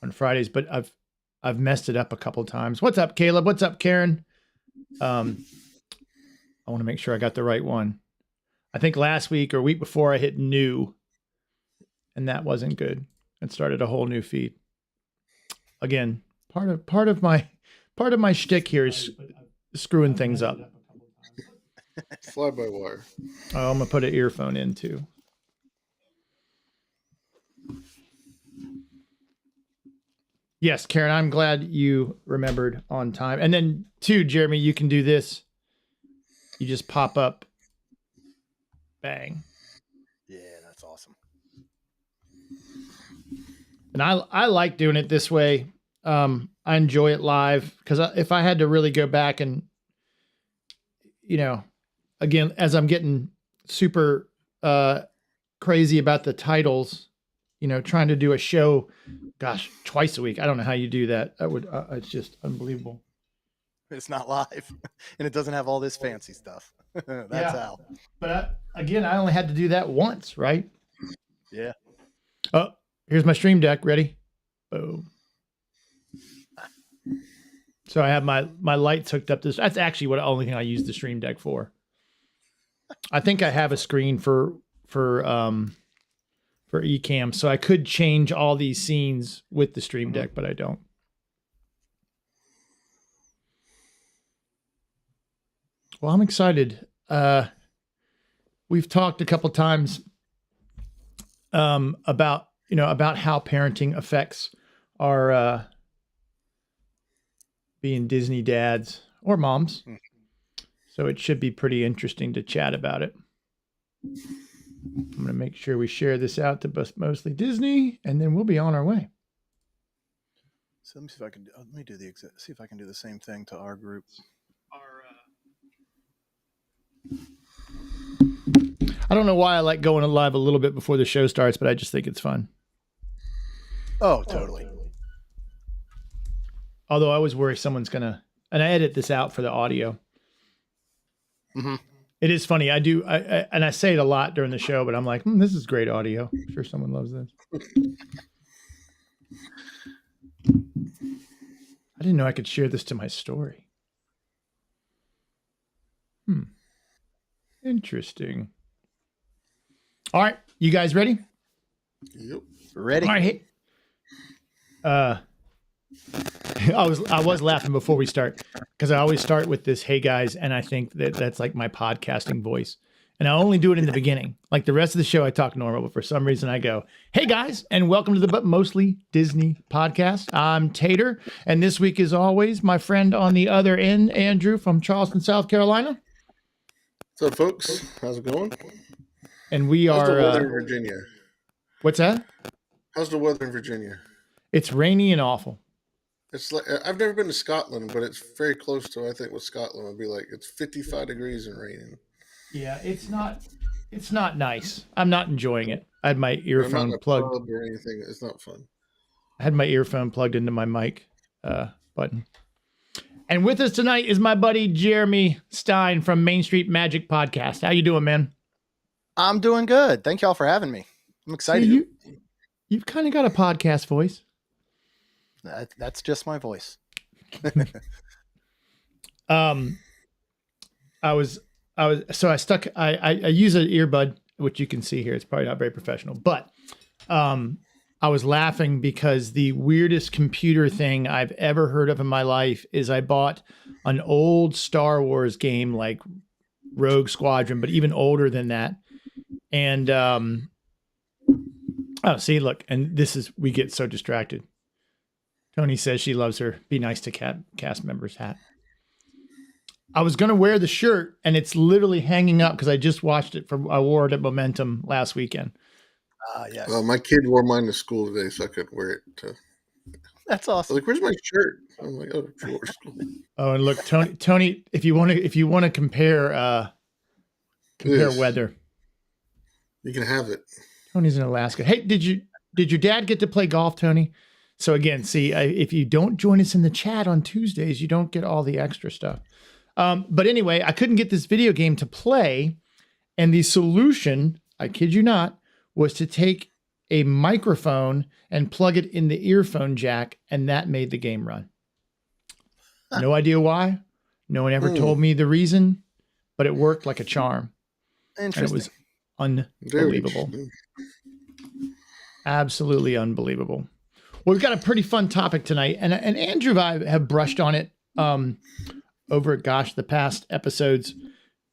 on Fridays, but I've messed it up a couple of times. What's up, Caleb? What's up, Karen? I want to make sure I got the right one. I think last week or week before I hit new, and that wasn't good. It started a whole new feed. Again, part of my shtick here is screwing things up. Fly by wire. Oh, I'm gonna put an earphone in too. Yes, Karen, I'm glad you remembered on time. And then too, Jeremy, you can do this. You just pop up. Bang. Yeah, that's awesome. And I like doing it this way. I enjoy it live because if I had to really go back and, again, as I'm getting super crazy about the titles, trying to do a show, gosh, twice a week. I don't know how you do that. It's just unbelievable. It's not live, and it doesn't have all this fancy stuff. That's how. But again, I only had to do that once, right? Yeah. Oh, here's my stream deck. Ready? Boom. So I have my lights hooked up. That's actually what the only thing I use the stream deck for. I think I have a screen for Ecamm, so I could change all these scenes with the stream deck, but I don't. Well, I'm excited. We've talked a couple times about how parenting affects our being Disney dads or moms. So it should be pretty interesting to chat about it. I'm going to make sure we share this out to mostly Disney, and then we'll be on our way. So let me see if I can. Let me do see if I can do the same thing to our group. I don't know why I like going live a little bit before the show starts, but I just think it's fun. Oh, totally. Although I always worry someone's gonna, and I edit this out for the audio. Mm-hmm. It is funny. I do, and I say it a lot during the show, but I'm like, this is great audio. I'm sure someone loves this. I didn't know I could share this to my story. Interesting. All right, you guys ready? Yep. Ready. All right. I was laughing before we start because I always start with this, "Hey guys," and I think that's like my podcasting voice, and I only do it in the beginning. Like the rest of the show, I talk normal, but for some reason, I go, "Hey guys," and welcome to the But Mostly Disney podcast. I'm Tater, and this week, as always, my friend on the other end, Andrew from Charleston, South Carolina. What's up, folks? How's it going? And we How's are. the weather in Virginia? What's that? How's the weather in Virginia? It's rainy and awful. It's like I've never been to Scotland, but it's very close to, I think, what Scotland would be like. It's 55 degrees and raining. Yeah, it's not nice. I'm not enjoying it. I had my earphone plugged or anything. It's not fun. I had my earphone plugged into my mic button. And with us tonight is my buddy Jeremey Stein from Main Street Magic Podcast. How you doing, man? I'm doing good. Thank y'all for having me. I'm excited. See, you've kind of got a podcast voice. That's just my voice. I use an earbud, which you can see here. It's probably not very professional, but I was laughing because the weirdest computer thing I've ever heard of in my life is I bought an old Star Wars game like Rogue Squadron, but even older than that. And see, look, and we get so distracted. Tony says she loves her Be Nice to cast members hat. I was going to wear the shirt, and it's literally hanging up because I just watched it. I wore it at Momentum last weekend. Yes. Well, my kid wore mine to school today, so I could wear it. That's awesome. Like, where's my shirt? I'm like, oh, George. Oh, and look, Tony, if you want to compare weather, you can have it. Tony's in Alaska. Hey, did your dad get to play golf, Tony? So again, see, if you don't join us in the chat on Tuesdays, you don't get all the extra stuff. But anyway, I couldn't get this video game to play, and the solution, I kid you not, was to take a microphone and plug it in the earphone jack, and that made the game run. No idea why. No one ever told me the reason, but it worked like a charm. And it was unbelievable. Absolutely unbelievable. Well, we've got a pretty fun topic tonight, and Andrew and I have brushed on it over, the past episodes,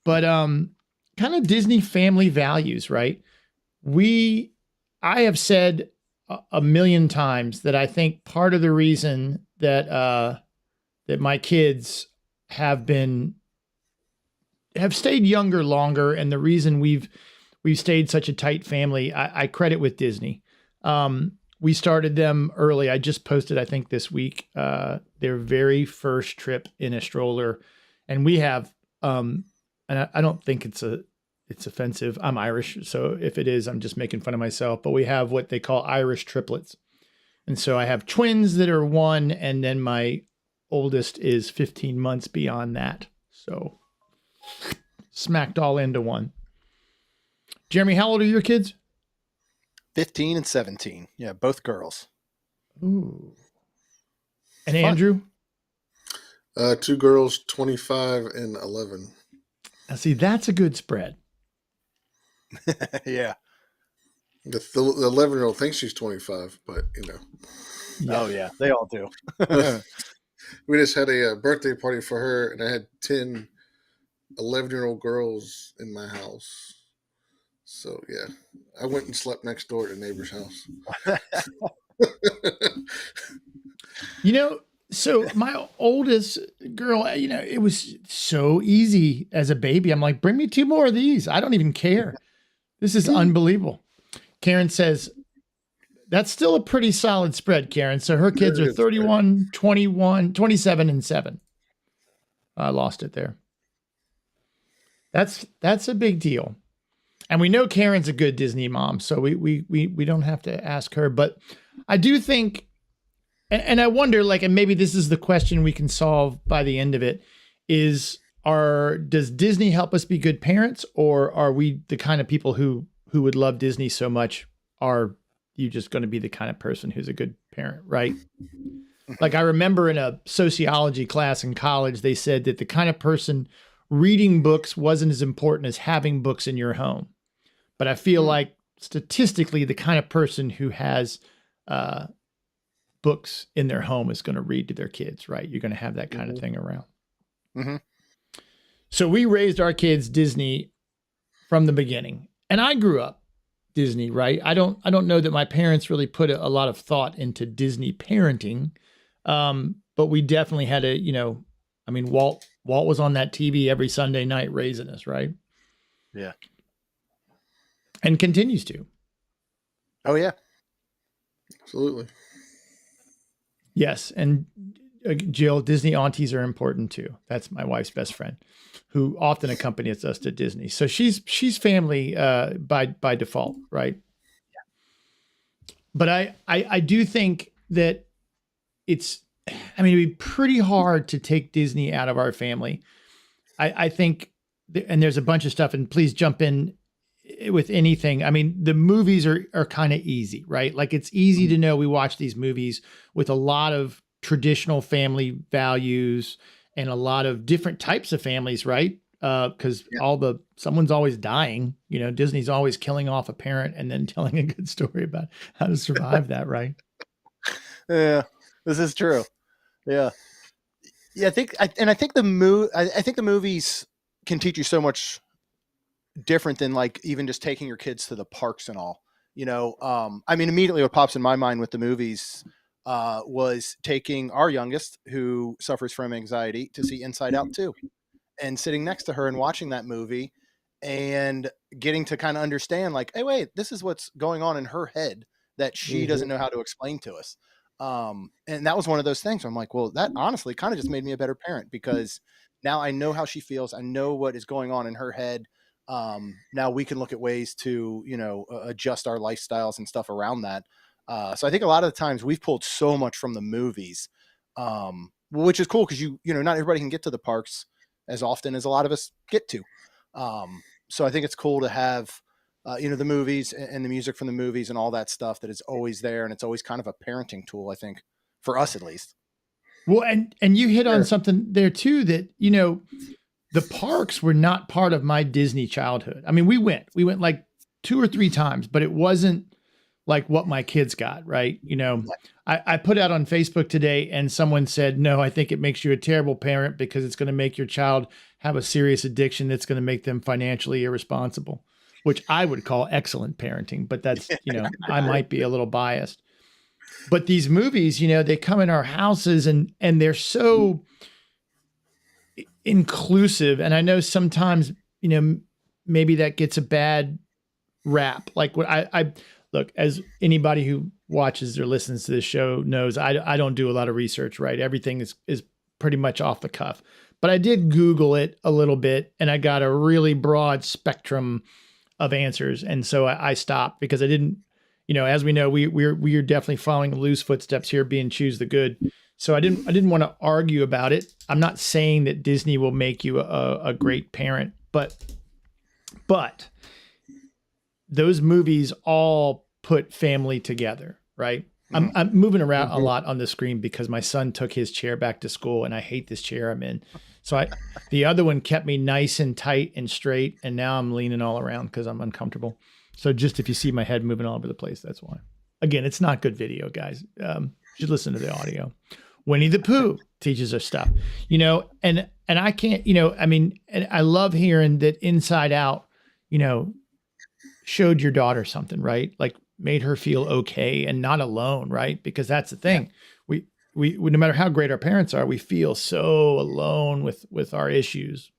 but kind of Disney family values, right? I have said a million times that I think part of the reason that that my kids have stayed younger longer, and the reason we've stayed such a tight family, I credit with Disney. We started them early. I just posted, I think this week, their very first trip in a stroller, and we have, and I don't think it's offensive. I'm Irish, so if it is, I'm just making fun of myself. But we have what they call Irish triplets, and so I have twins that are 1, and then my oldest is 15 months beyond that. So smacked all into one. Jeremy, how old are your kids? 15 and 17. Yeah, both girls. Ooh. And Andrew? 2 girls, 25 and 11. Now, see, that's a good spread. Yeah. The 11-year-old thinks she's 25, but Yeah. Oh, yeah. They all do. We just had a birthday party for her, and I had 10 11-year-old girls in my house. So, yeah, I went and slept next door at a neighbor's house. So my oldest girl, it was so easy as a baby. I'm like, bring me 2 more of these. I don't even care. This is unbelievable. Karen says, that's still a pretty solid spread, Karen. So her kids are 31, 21, 27, and 7. I lost it there. That's a big deal. And we know Karen's a good Disney mom, so we don't have to ask her. But I do think, and I wonder, and maybe this is the question we can solve by the end of it, does Disney help us be good parents, or are we the kind of people who would love Disney so much? Are you just going to be the kind of person who's a good parent, right? Like I remember in a sociology class in college, they said that the kind of person reading books wasn't as important as having books in your home. But I feel like statistically, the kind of person who has books in their home is going to read to their kids, right? You're going to have that kind of thing around. Mm-hmm. So we raised our kids Disney from the beginning, and I grew up Disney, right? I don't know that my parents really put a lot of thought into Disney parenting, but we definitely had Walt was on that TV every Sunday night raising us, right? Yeah. And continues to. Oh, yeah. Absolutely. Yes. And Jill, Disney aunties are important too. That's my wife's best friend, who often accompanies us to Disney. So she's family by default, right? Yeah. But I do think that it'd be pretty hard to take Disney out of our family. I think, and there's a bunch of stuff, and please jump in with anything. I mean, the movies are kind of easy, right? Like it's easy to know we watch these movies with a lot of traditional family values and a lot of different types of families, right? Because someone's always dying. Disney's always killing off a parent and then telling a good story about how to survive that, right? Yeah, this is true. Yeah. I think the movies can teach you so much different than even just taking your kids to the parks and all. Immediately what pops in my mind with the movies was taking our youngest, who suffers from anxiety, to see Inside Out 2, and sitting next to her and watching that movie and getting to kind of understand, hey, wait, this is what's going on in her head that she doesn't know how to explain to us. And that was one of those things where I'm like, well, that honestly kind of just made me a better parent, because now I know how she feels. I know what is going on in her head. Now we can look at ways to, adjust our lifestyles and stuff around that. So I think a lot of the times we've pulled so much from the movies, which is cool, because not everybody can get to the parks as often as a lot of us get to. So I think it's cool to have the movies and the music from the movies and all that stuff that is always there, and it's always kind of a parenting tool, I think, for us at least. Well, and you hit on Yeah. something there too that, the parks were not part of my Disney childhood. I mean, we went like 2 or 3 times, but it wasn't like what my kids got, right? I put out on Facebook today and someone said, no, I think it makes you a terrible parent because it's going to make your child have a serious addiction that's going to make them financially irresponsible, which I would call excellent parenting, but that's, I might be a little biased. But these movies, they come in our houses and they're so inclusive. And I know sometimes, maybe that gets a bad rap. Like what I look, as anybody who watches or listens to this show knows, I don't do a lot of research, right? Everything is pretty much off the cuff, but I did Google it a little bit and I got a really broad spectrum of answers. And so I stopped because I didn't, as we know, we are definitely following Lou's footsteps here, being choose the good. So I didn't want to argue about it. I'm not saying that Disney will make you a great parent, but those movies all put family together, right? I'm moving around a lot on the screen because my son took his chair back to school and I hate this chair I'm in. So the other one kept me nice and tight and straight. And now I'm leaning all around because I'm uncomfortable. So just if you see my head moving all over the place, that's why. Again, it's not good video, guys. You should listen to the audio. Winnie the Pooh teaches us stuff, and I can't, and I love hearing that Inside Out, showed your daughter something, right? Like made her feel okay and not alone, right? Because that's the thing. We no matter how great our parents are, we feel so alone with our issues.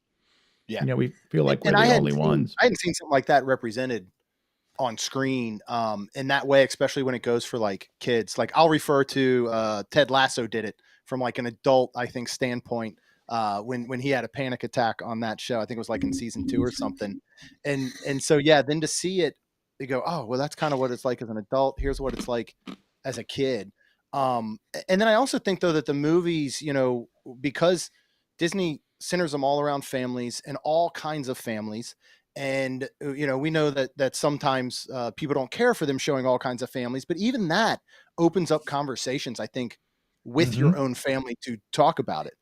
Yeah. We feel like we're And the only ones. I hadn't seen something like that represented on screen in that way, especially when it goes for like kids. Like I'll refer to Ted Lasso did it from like an adult, I think, standpoint when he had a panic attack on that show. I think it was like in season 2 or something. And so, yeah, then to see it, you go, oh, well, that's kind of what it's like as an adult. Here's what it's like as a kid. And then I also think, though, that the movies, because Disney centers them all around families and all kinds of families. And, we know that sometimes people don't care for them showing all kinds of families, but even that opens up conversations, I think, with your own family to talk about it.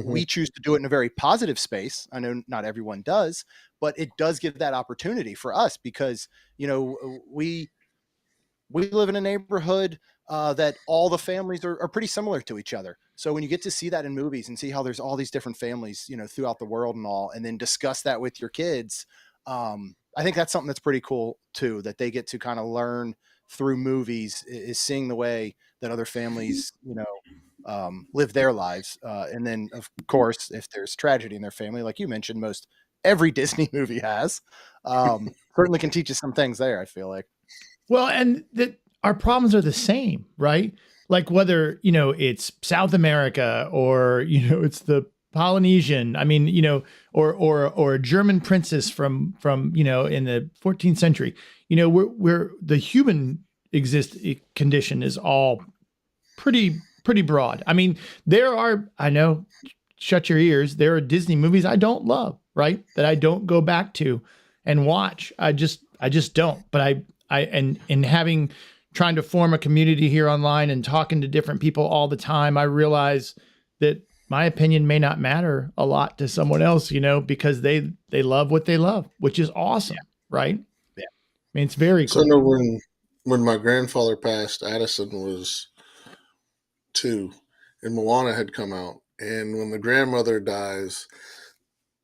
We choose to do it in a very positive space. I know not everyone does, but it does give that opportunity for us because, we live in a neighborhood that all the families are pretty similar to each other. So when you get to see that in movies and see how there's all these different families, throughout the world and all, and then discuss that with your kids, I think that's something that's pretty cool too, that they get to kind of learn through movies is seeing the way that other families, live their lives. And then of course, if there's tragedy in their family, like you mentioned, most every Disney movie has, certainly can teach you some things there, I feel like. Well, and that our problems are the same, right? Like whether, it's South America or, it's the Polynesian, I mean, or a German princess from, in the 14th century, we're the human condition is all pretty broad. I mean, I know, shut your ears. There are Disney movies I don't love, right? That I don't go back to and watch. I just don't, but trying to form a community here online and talking to different people all the time, I realize that my opinion may not matter a lot to someone else, because they love what they love, which is awesome. Right. Yeah. I mean, it's very cool. So I know when my grandfather passed, Addison was 2 and Moana had come out. And when the grandmother dies,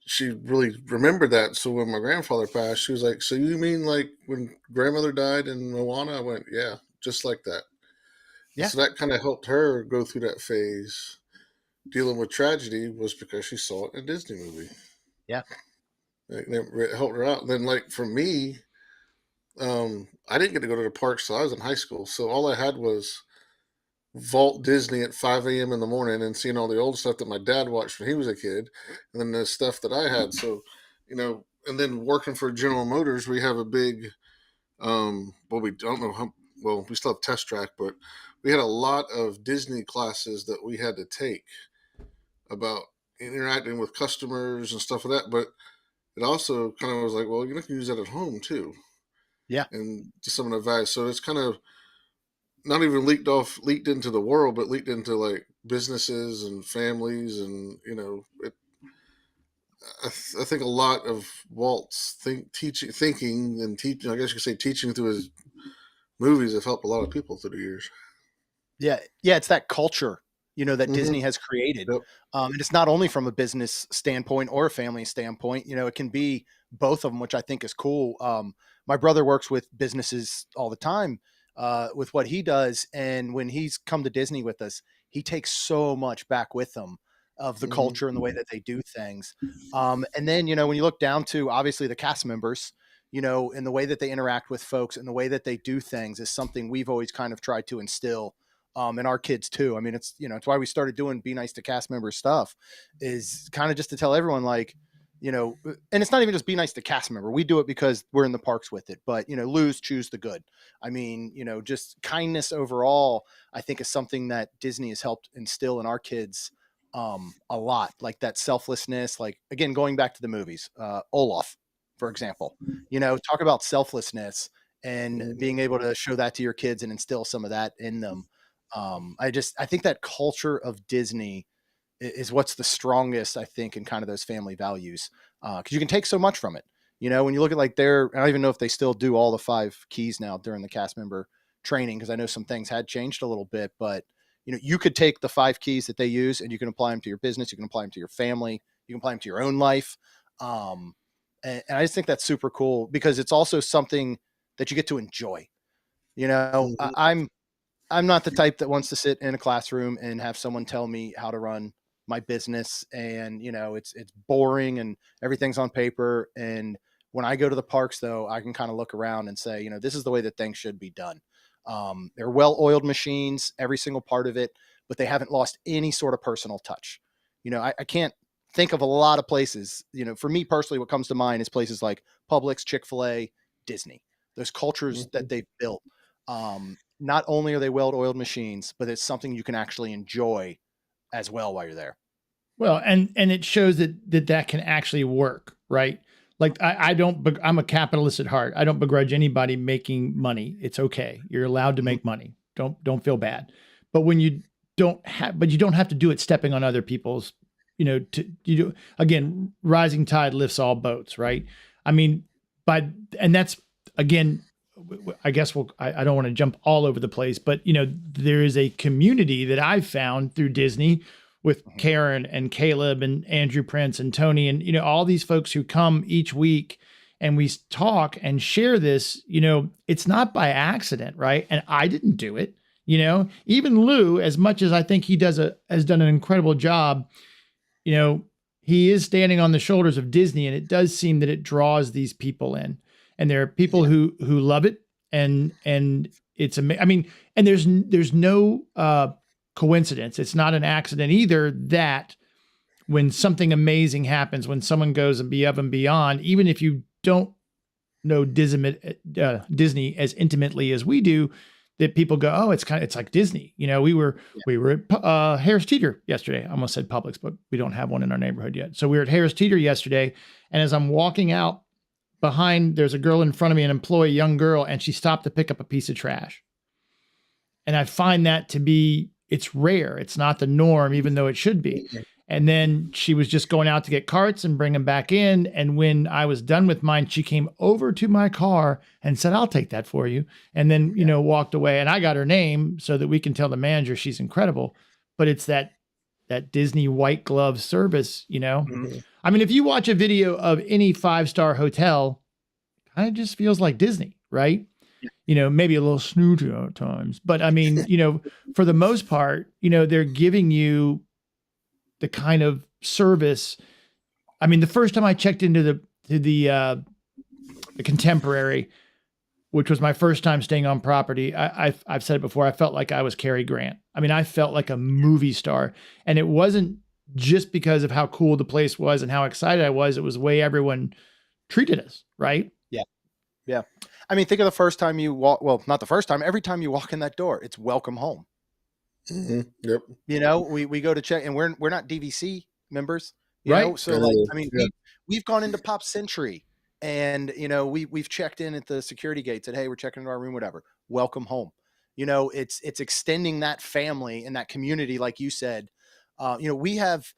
she really remembered that. So when my grandfather passed, she was like, so you mean like when grandmother died in Moana? I went, yeah, just like that. Yeah. So that kind of helped her go through that phase. Dealing with tragedy was because she saw it in a Disney movie. Yeah. It helped her out. And then like for me, I didn't get to go to the parks till I was in high school. So all I had was Vault Disney at 5 a.m. in the morning and seeing all the old stuff that my dad watched when he was a kid, and then the stuff that I had. So, and then working for General Motors, we have a big, we don't know how, we still have Test Track, but we had a lot of Disney classes that we had to take about interacting with customers and stuff like that. But it also kind of was like, well, you can use that at home too, Yeah. and just some of the advice. So it's kind of not even leaked into the world, but leaked into like businesses and families, and I think a lot of Walt's thinking and teaching. I guess you could say teaching through his movies have helped a lot of people through the years. Yeah. Yeah. It's that culture, that Mm-hmm. Disney has created. Yep. And it's not only from a business standpoint or a family standpoint, it can be both of them, which I think is cool. My brother works with businesses all the time with what he does. And when he's come to Disney with us, he takes so much back with him of the Mm-hmm. culture and the way that they do things. And then, when you look down to obviously the cast members, and the way that they interact with folks and the way that they do things is something we've always kind of tried to instill and our kids too. I mean, it's why we started doing Be Nice to Cast Members stuff, is kind of just to tell everyone, like, and it's not even just be nice to cast member. We do it because we're in the parks with it, but lose, choose the good. I mean, just kindness overall, I think is something that Disney has helped instill in our kids a lot, like that selflessness, like, again, going back to the movies, Olaf, for example, talk about selflessness and being able to show that to your kids and instill some of that in them. I think that culture of Disney is what's the strongest, I think, in kind of those family values. Cause you can take so much from it. When you look at like I don't even know if they still do all the 5 keys now during the cast member training, cause I know some things had changed a little bit, but you could take the 5 keys that they use and you can apply them to your business. You can apply them to your family. You can apply them to your own life. And I just think that's super cool because it's also something that you get to enjoy. I'm not the type that wants to sit in a classroom and have someone tell me how to run my business. And, it's boring and everything's on paper. And when I go to the parks, though, I can kind of look around and say, this is the way that things should be done. They're well-oiled machines, every single part of it, but they haven't lost any sort of personal touch. I can't think of a lot of places, for me personally, what comes to mind is places like Publix, Chick-fil-A, Disney, those cultures that they've built. Not only are they well-oiled machines, but it's something you can actually enjoy as well while you're there. Well, and it shows that can actually work, right? Like I'm a capitalist at heart. I don't begrudge anybody making money. It's okay. You're allowed to make money. Don't feel bad. But when you don't have to do it stepping on other people's, again, rising tide lifts all boats, right? I mean, and that's, again, I guess I don't want to jump all over the place, but there is a community that I've found through Disney with Karen and Caleb and Andrew Prince and Tony and, all these folks who come each week and we talk and share this. It's not by accident, right? And I didn't do it. Even Lou, as much as I think he has done an incredible job, he is standing on the shoulders of Disney, and it does seem that it draws these people in. And there are people who love it, and it's amazing. I mean, and there's no coincidence. It's not an accident either that when something amazing happens, when someone goes above and beyond, even if you don't know Disney as intimately as we do, that people go, oh, it's like Disney. We were at Harris Teeter yesterday. I almost said Publix, but we don't have one in our neighborhood yet. So we were at Harris Teeter yesterday, and as I'm walking out, behind, there's a girl in front of me, an employee, young girl, and she stopped to pick up a piece of trash. And I find that to be, it's rare. It's not the norm, even though it should be. And then she was just going out to get carts and bring them back in. And when I was done with mine, she came over to my car and said, I'll take that for you. And then, walked away. And I got her name so that we can tell the manager she's incredible. But it's that Disney white glove service, Mm-hmm. I mean, if you watch a video of any 5-star hotel, it kind of just feels like Disney, right? Maybe a little snooty at times, but I mean, for the most part, they're giving you the kind of service. I mean, the first time I checked into the Contemporary, which was my first time staying on property, I've said it before, I felt like I was Cary Grant. I mean, I felt like a movie star, and it wasn't just because of how cool the place was and how excited I was. It was the way everyone treated us, right? Yeah. I mean, think of the first time you walk. Well, not the first time. Every time you walk in that door, it's welcome home. Mm-hmm. Yep. We go to check, and we're not DVC members, Right. So like, I mean, Yeah. we've gone into Pop Century, and we've checked in at the security gate, said, hey, we're checking into our room, whatever. Welcome home. It's extending that family and that community, like you said. We have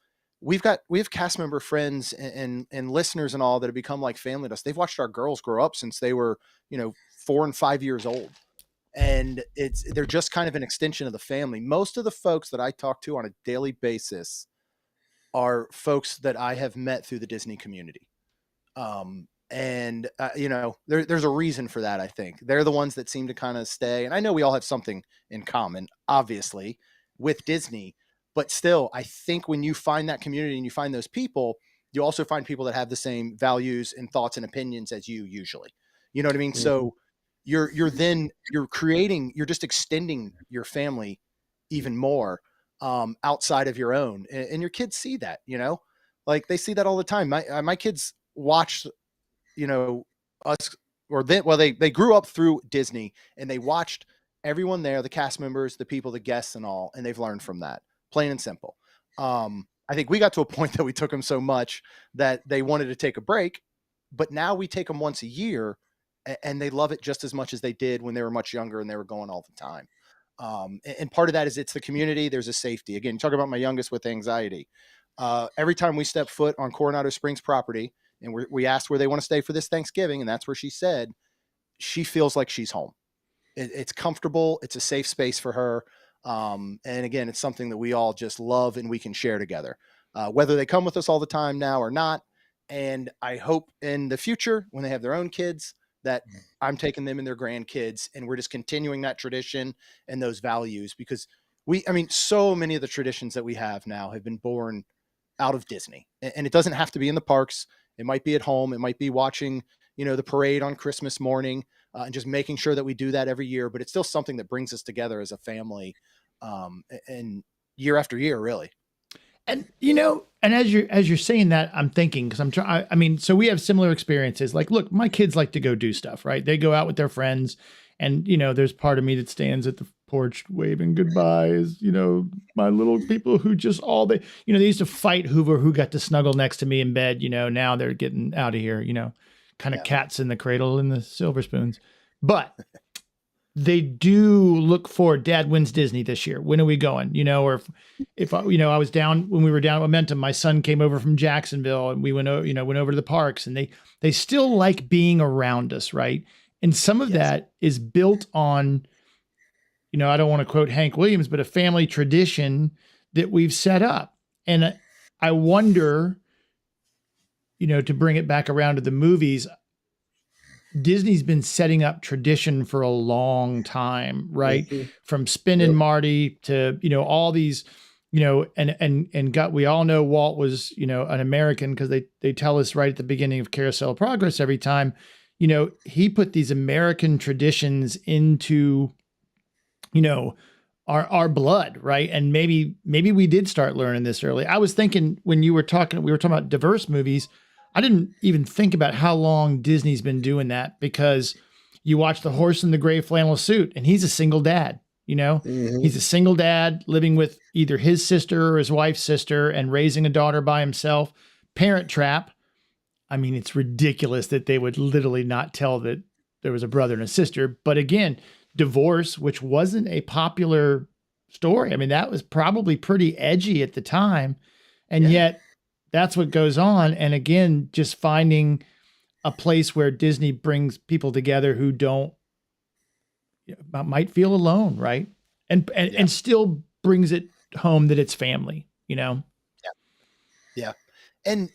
cast member friends and listeners and all that have become like family to us. They've watched our girls grow up since they were 4 and 5 years old, and they're just kind of an extension of the family. Most of the folks that I talk to on a daily basis are folks that I have met through the Disney community. There's a reason for that. I think they're the ones that seem to kind of stay. And I know we all have something in common, obviously, with Disney, but still, I think when you find that community and you find those people, you also find people that have the same values and thoughts and opinions as you usually. You know what I mean? Mhm. So you're just extending your family even more outside of your own, and your kids see that. Like they see that all the time. My kids watch us, they grew up through Disney, and they watched everyone there, the cast members, the people, the guests, and all, and they've learned from that, plain and simple. I think we got to a point that we took them so much that they wanted to take a break, but now we take them once a year, and they love it just as much as they did when they were much younger and they were going all the time. And part of that is it's the community. There's a safety. Again, talk about my youngest with anxiety. Every time we step foot on Coronado Springs property, and we asked where they want to stay for this Thanksgiving, and that's where she said she feels like she's home. It's comfortable. It's a safe space for her. And again, it's something that we all just love and we can share together, whether they come with us all the time now or not. And I hope in the future, when they have their own kids, that I'm taking them and their grandkids, and we're just continuing that tradition and those values, because so many of the traditions that we have now have been born out of Disney, and it doesn't have to be in the parks. It might be at home. It might be watching, the parade on Christmas morning, and just making sure that we do that every year. But it's still something that brings us together as a family, and year after year, really. And and as you're saying that, I'm thinking, because I'm trying. I mean, so we have similar experiences. Like, look, my kids like to go do stuff, right? They go out with their friends, and there's part of me that stands at the porch waving goodbyes. My little people who just they used to fight Hoover who got to snuggle next to me in bed. Now they're getting out of here. Kind of cats in the cradle and the silver spoons, but they do look forward. Dad, when's Disney this year? When are we going? Or if I was down when we were down at Momentum, my son came over from Jacksonville and we went over to the parks, and they still like being around us. Right. And some of that is built on, I don't want to quote Hank Williams, but a family tradition that we've set up. And I wonder, to bring it back around to the movies, Disney's been setting up tradition for a long time, right? Mhm. From Spin and Marty to, all these, we all know Walt was, an American, because they tell us right at the beginning of Carousel of Progress every time, he put these American traditions into, our blood, right? And maybe we did start learning this early. I was thinking when we were talking about diverse movies, I didn't even think about how long Disney's been doing that, because you watch The Horse in the Gray Flannel Suit, and he's a single dad. Mhm. He's a single dad living with either his sister or his wife's sister and raising a daughter by himself. Parent Trap. I mean, it's ridiculous that they would literally not tell that there was a brother and a sister. But again, Divorce, which wasn't a popular story. I mean, that was probably pretty edgy at the time. And yet that's what goes on. And again, just finding a place where Disney brings people together who might feel alone, right? And still brings it home that it's family, Yeah. And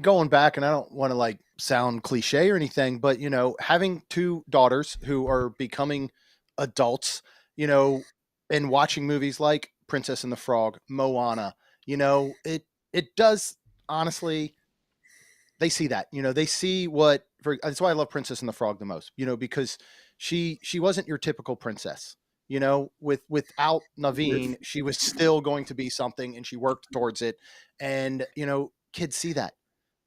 going back, and I don't want to like sound cliche or anything, but having two daughters who are becoming adults, and watching movies like Princess and the Frog, Moana, it does, honestly, they see that. They see that's why I love Princess and the Frog the most, because she wasn't your typical princess. Without Naveen, she was still going to be something, and she worked towards it. And kids see that,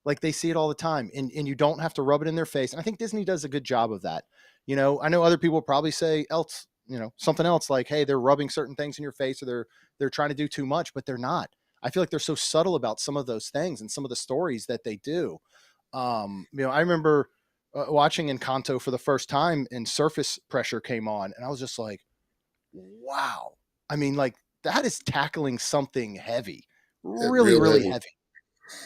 like they see it all the time, and you don't have to rub it in their face. And I think Disney does a good job of that. I know other people probably say something else, like, hey, they're rubbing certain things in your face, or they're trying to do too much, but they're not. I feel like they're so subtle about some of those things and some of the stories that they do. I remember watching Encanto for the first time and Surface Pressure came on, and I was just like, wow. I mean, like, that is tackling something heavy, really, really heavy.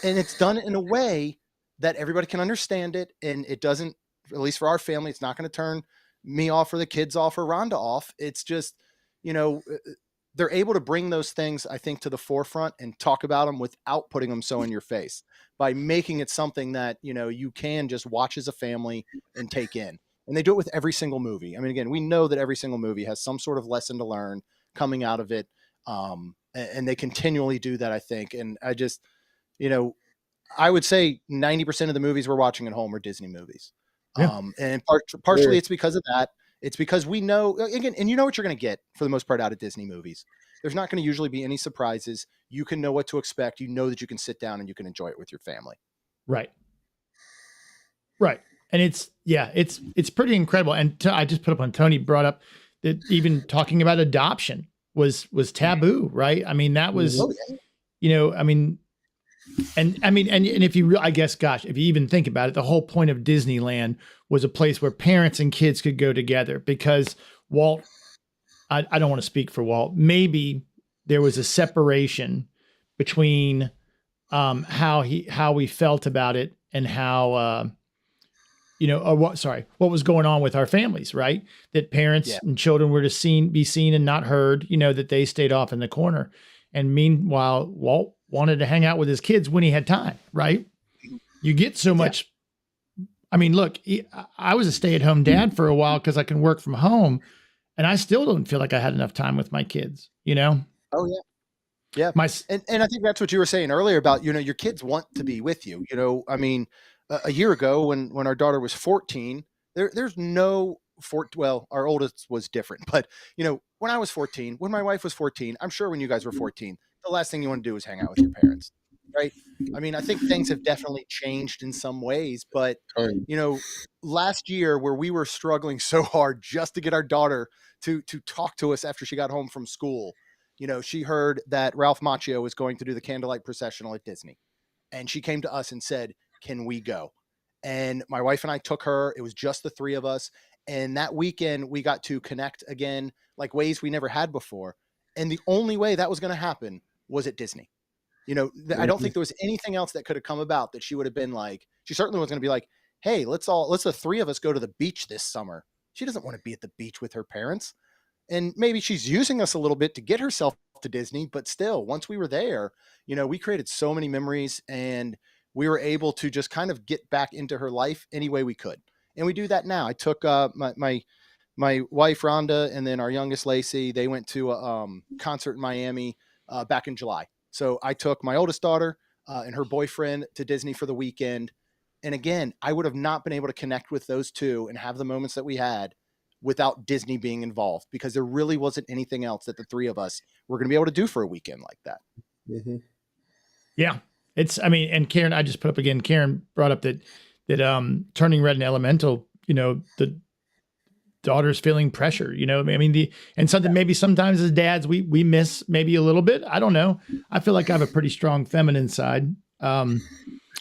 And it's done in a way that everybody can understand it. And it doesn't, at least for our family, it's not going to turn me off or the kids off or Rhonda off. It's just, they're able to bring those things, I think, to the forefront and talk about them without putting them so in your face, by making it something that, you can just watch as a family and take in. And they do it with every single movie. I mean, again, we know that every single movie has some sort of lesson to learn coming out of it. And they continually do that, I think. And I just, I would say 90% of the movies we're watching at home are Disney movies. Yeah. And partially it's because of that. It's because we know, again, and you know what you're going to get for the most part out of Disney movies. There's not going to usually be any surprises. You can know what to expect. You know that you can sit down and you can enjoy it with your family. Right. Right. And it's pretty incredible. And I just put up on, Tony brought up that even talking about adoption was taboo, right? I mean, that was, and if you, I guess, gosh, if you even think about it, the whole point of Disneyland was a place where parents and kids could go together, because Walt, I don't want to speak for Walt, maybe there was a separation between how we felt about it and how, what was going on with our families, right? That parents and children were to be seen and not heard, that they stayed off in the corner. And meanwhile, Walt wanted to hang out with his kids when he had time, right? You get so much. I mean, look, I was a stay-at-home dad for a while because I can work from home, and I still don't feel like I had enough time with my kids, Oh, yeah. Yeah. And I think that's what you were saying earlier about, your kids want to be with you. I mean, a year ago when our daughter was 14, there's no our oldest was different, but when I was 14, when my wife was 14, I'm sure when you guys were 14, the last thing you want to do is hang out with your parents, right? I mean, I think things have definitely changed in some ways, but last year where we were struggling so hard just to get our daughter to talk to us after she got home from school, she heard that Ralph Macchio was going to do the candlelight processional at Disney. And she came to us and said, "Can we go?" And my wife and I took her. It was just the three of us. And that weekend we got to connect again, like ways we never had before. And the only way that was going to happen was at Disney. I don't think there was anything else that could have come about that she would have been like, she certainly was going to be like, "Hey, let's the three of us go to the beach this summer." She doesn't want to be at the beach with her parents. And maybe she's using us a little bit to get herself to Disney, but still, once we were there, we created so many memories, and we were able to just kind of get back into her life any way we could. And we do that now. I took my wife, Rhonda, and then our youngest, Lacey. They went to a concert in Miami back in July. So I took my oldest daughter and her boyfriend to Disney for the weekend. And again, I would have not been able to connect with those two and have the moments that we had without Disney being involved, because there really wasn't anything else that the three of us were going to be able to do for a weekend like that. Mm-hmm. Yeah. And Karen, I just put up again, Karen brought up that Turning Red and Elemental, the daughter's feeling pressure, and something maybe sometimes as dads, we miss maybe a little bit. I don't know. I feel like I have a pretty strong feminine side. I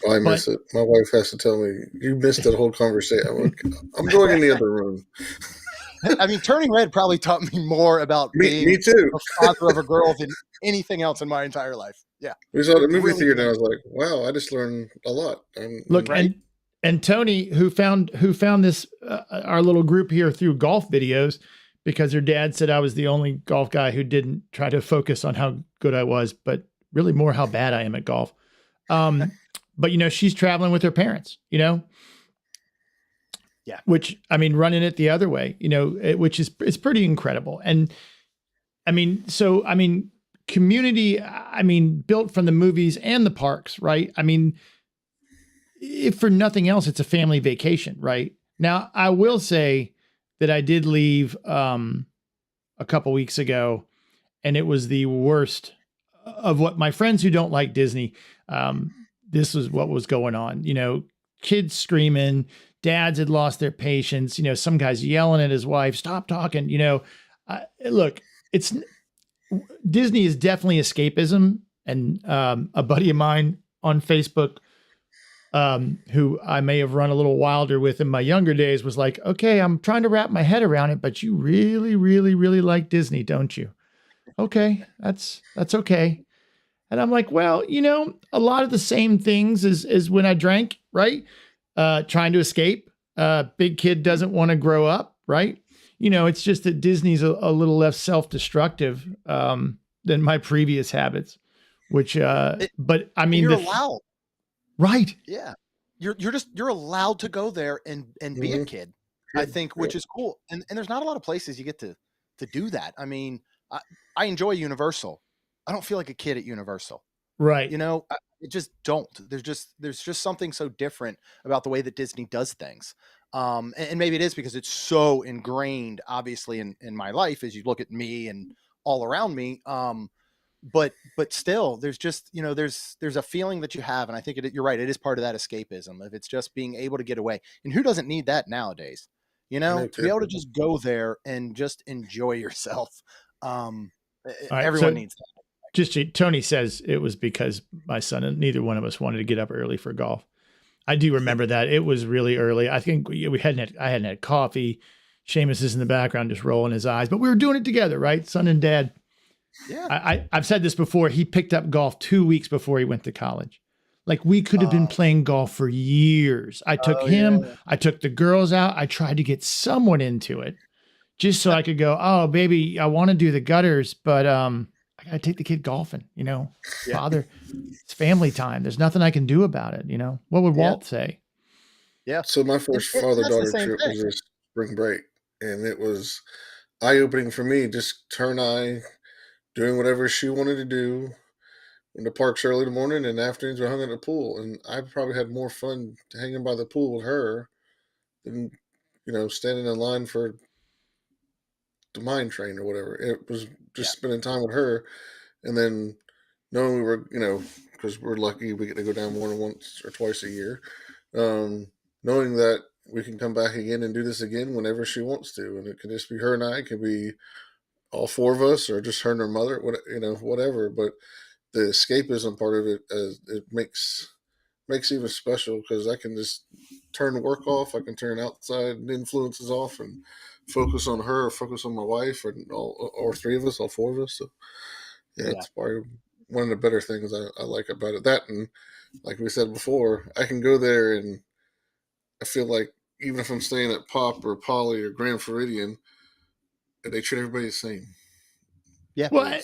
miss it. My wife has to tell me, "You missed that whole conversation." I'm like, "I'm going in the other room." I mean, Turning Red probably taught me more about being me too. a father of a girl than anything else in my entire life. Yeah. We saw the movie theater and I was like, wow, I just learned a lot. Look, right? and Tony, who found this, our little group here through golf videos, because her dad said I was the only golf guy who didn't try to focus on how good I was, but really more how bad I am at golf. But she's traveling with her parents, Yeah. Which, running it the other way, which is, it's pretty incredible. And community, built from the movies and the parks, right? If for nothing else, it's a family vacation, right? Now, I will say that I did leave a couple weeks ago, and it was the worst of what my friends who don't like Disney, this was what was going on. Kids screaming, dads had lost their patience, some guys yelling at his wife, "Stop talking." Look, Disney is definitely escapism, And a buddy of mine on Facebook, who I may have run a little wilder with in my younger days, was like, okay, I'm trying to wrap my head around it, but you really, really, really like Disney, don't you? Okay, that's okay. And I'm like, well, a lot of the same things as when I drank, right? Trying to escape. Big kid doesn't want to grow up, right? It's just that Disney's a little less self-destructive than my previous habits, which, but I mean, you're allowed, right? Yeah, you're allowed to go there and be a kid. I think, which is cool, and there's not a lot of places you get to do that. I mean, I enjoy Universal. I don't feel like a kid at Universal. Right. I just don't. There's just something so different about the way that Disney does things. And maybe it is because it's so ingrained, obviously, in my life as you look at me and all around me. But still, there's just, there's a feeling that you have. And I think you're right. It is part of that escapism, if it's just being able to get away. And who doesn't need that nowadays? To be able to just go there and just enjoy yourself. Everyone needs that. Just Tony says it was because my son and neither one of us wanted to get up early for golf. I do remember that. It was really early. I think I hadn't had coffee. Seamus is in the background just rolling his eyes, but we were doing it together, right? Son and dad. Yeah. I've said this before. He picked up golf 2 weeks before he went to college. Like, we could have been playing golf for years. I took him. Yeah. I took the girls out. I tried to get someone into it just so I could go, oh, baby, I want to do the gutters, but I got to take the kid golfing, Father, it's family time. There's nothing I can do about it. What would Walt say? Yeah. So my first father-daughter trip was a spring break, and it was eye-opening for me. Just her and I doing whatever she wanted to do in the parks early in the morning, and afternoons we hung at the pool. And I probably had more fun hanging by the pool with her than, standing in line for the mine train or whatever. It was just spending time with her, and then knowing we were, because we're lucky we get to go down more than once or twice a year, knowing that we can come back again and do this again whenever she wants to, and it can just be her and I, it could be all four of us, or just her and her mother, whatever. But the escapism part of it, it makes even special, because I can just turn the work off, I can turn outside influences off, and focus on her, focus on my wife, and all three of us, all four of us. So it's part of one of the better things I like about it. That, and like we said before, I can go there and I feel like even if I'm staying at Pop or Poly or Grand Floridian, they treat everybody the same. Yeah. Well,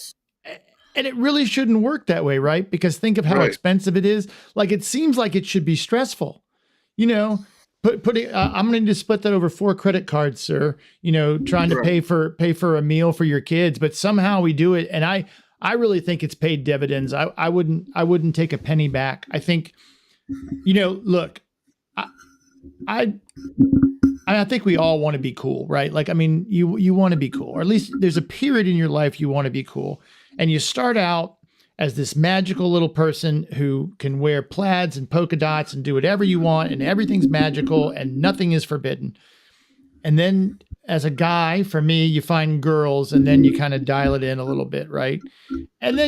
and it really shouldn't work that way, right? Because think of how expensive it is. Like, it seems like it should be stressful, Putting, I'm going to split that over 4 credit cards, sir. Trying to pay for a meal for your kids, but somehow we do it. And I really think it's paid dividends. I wouldn't take a penny back. I think, look, I think we all want to be cool, right? Like, I mean, you want to be cool, or at least there's a period in your life you want to be cool, and you start out as this magical little person who can wear plaids and polka dots and do whatever you want, and everything's magical and nothing is forbidden. And then as a guy, for me, you find girls, and then you kind of dial it in a little bit, right? And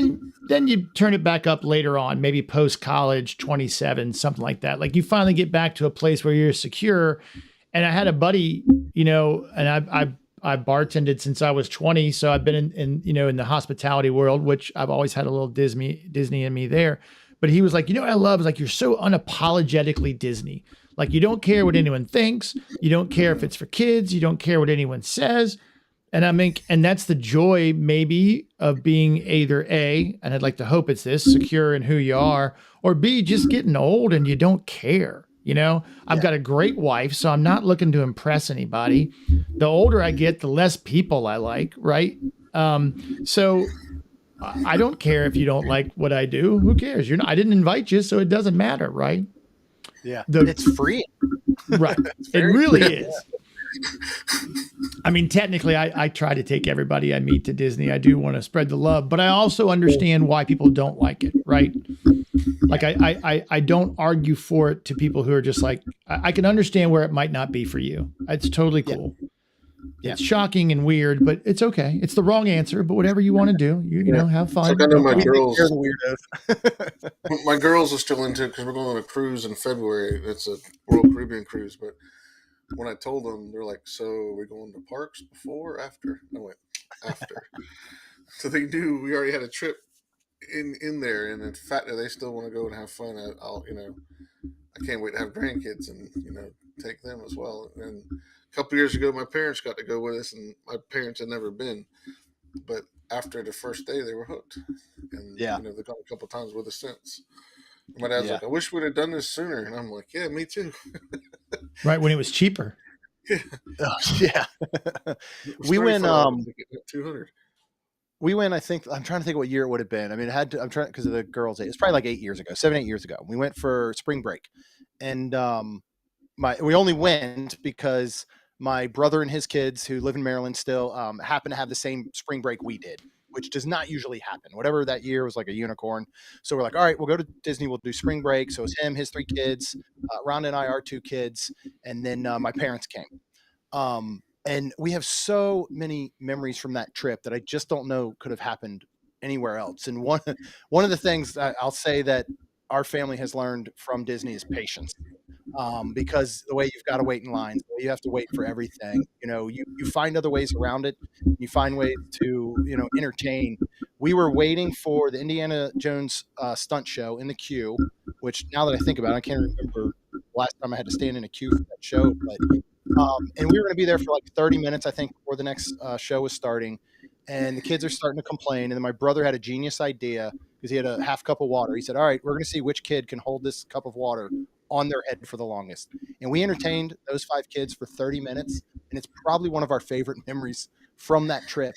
then you turn it back up later on, maybe post-college, 27, something like that. Like, you finally get back to a place where you're secure. And I had a buddy, and I bartended since I was 20. So I've been in the hospitality world, which I've always had a little Disney in me there. But he was like, what I love is, like, you're so unapologetically Disney. Like, you don't care what anyone thinks. You don't care if it's for kids. You don't care what anyone says. And and that's the joy maybe of being either A, and I'd like to hope it's this, secure in who you are, or B, just getting old and you don't care. I've got a great wife, so I'm not looking to impress anybody. The older I get, the less people I like, right? So I don't care if you don't like what I do. Who cares? I didn't invite you, so it doesn't matter, right? Yeah, it's free. Right. It really is. I mean, technically, I try to take everybody I meet to Disney. I do want to spread the love, but I also understand why people don't like it, right? Like, I don't argue for it to people who are just like, I can understand where it might not be for you. It's totally cool. It's shocking and weird, but it's okay. It's the wrong answer, but whatever you want to do, you know, have fun. Like I know No my problem. girls, They're the weirdos. my girls are still into it because we're going on a cruise in February. It's a Royal Caribbean cruise. But when I told them, they're like, "So are we going to parks before or after?" I went, "After." So they knew we already had a trip in there, and in fact, they still want to go and have fun. I'll I can't wait to have grandkids and take them as well. And a couple years ago, my parents got to go with us, and my parents had never been. But after the first day, they were hooked, and they've gone a couple times with us since. And my dad's like, "I wish we'd have done this sooner," and I'm like, "Yeah, me too." Right when it was cheaper. Yeah. We went 200. We went, I think, I'm trying to think what year it would have been. I mean, it had to, I'm trying because of the girls' age. It's probably like 8 years ago, 7, 8 years ago. We went for spring break, and we only went because my brother and his kids, who live in Maryland still, happen to have the same spring break we did, which does not usually happen. Whatever that year was like a unicorn. So we're like, all right, we'll go to Disney. We'll do spring break. So it's him, his 3 kids, Rhonda and I, our 2 kids, and then my parents came. And we have so many memories from that trip that I just don't know could have happened anywhere else. And one of the things I'll say that our family has learned from Disney is patience. Because the way you've got to wait in line, you have to wait for everything. You find other ways around it. You find ways to, entertain. We were waiting for the Indiana Jones stunt show in the queue, which now that I think about it, I can't remember the last time I had to stand in a queue for that show. But and we were going to be there for like 30 minutes, I think, before the next show was starting. And the kids are starting to complain. And then my brother had a genius idea because he had a half cup of water. He said, all right, we're going to see which kid can hold this cup of water on their head for the longest. And we entertained those 5 kids for 30 minutes. And it's probably one of our favorite memories from that trip.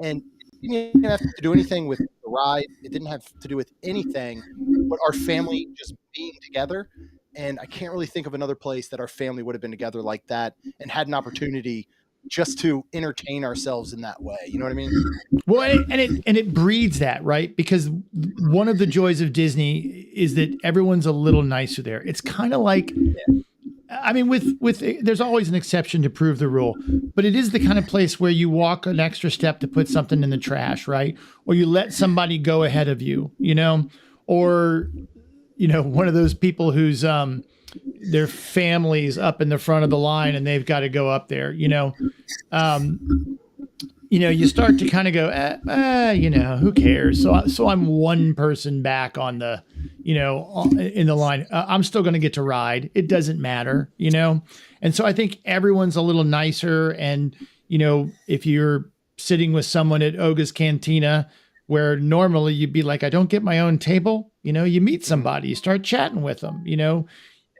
And it didn't have to do anything with the ride. It didn't have to do with anything but our family just being together. And I can't really think of another place that our family would have been together like that and had an opportunity just to entertain ourselves in that way. You know what I mean? Well, and it breeds that, right? Because one of the joys of Disney is that everyone's a little nicer there. It's kind of like, I mean, with there's always an exception to prove the rule, but it is the kind of place where you walk an extra step to put something in the trash, right? Or you let somebody go ahead of you, or one of those people whose their family's up in the front of the line and they've got to go up there, you start to kind of go, who cares? So I'm one person back on the, in the line. I'm still going to get to ride. It doesn't matter, And so I think everyone's a little nicer. And, if you're sitting with someone at Oga's Cantina, where normally you'd be like, I don't get my own table, you meet somebody, you start chatting with them,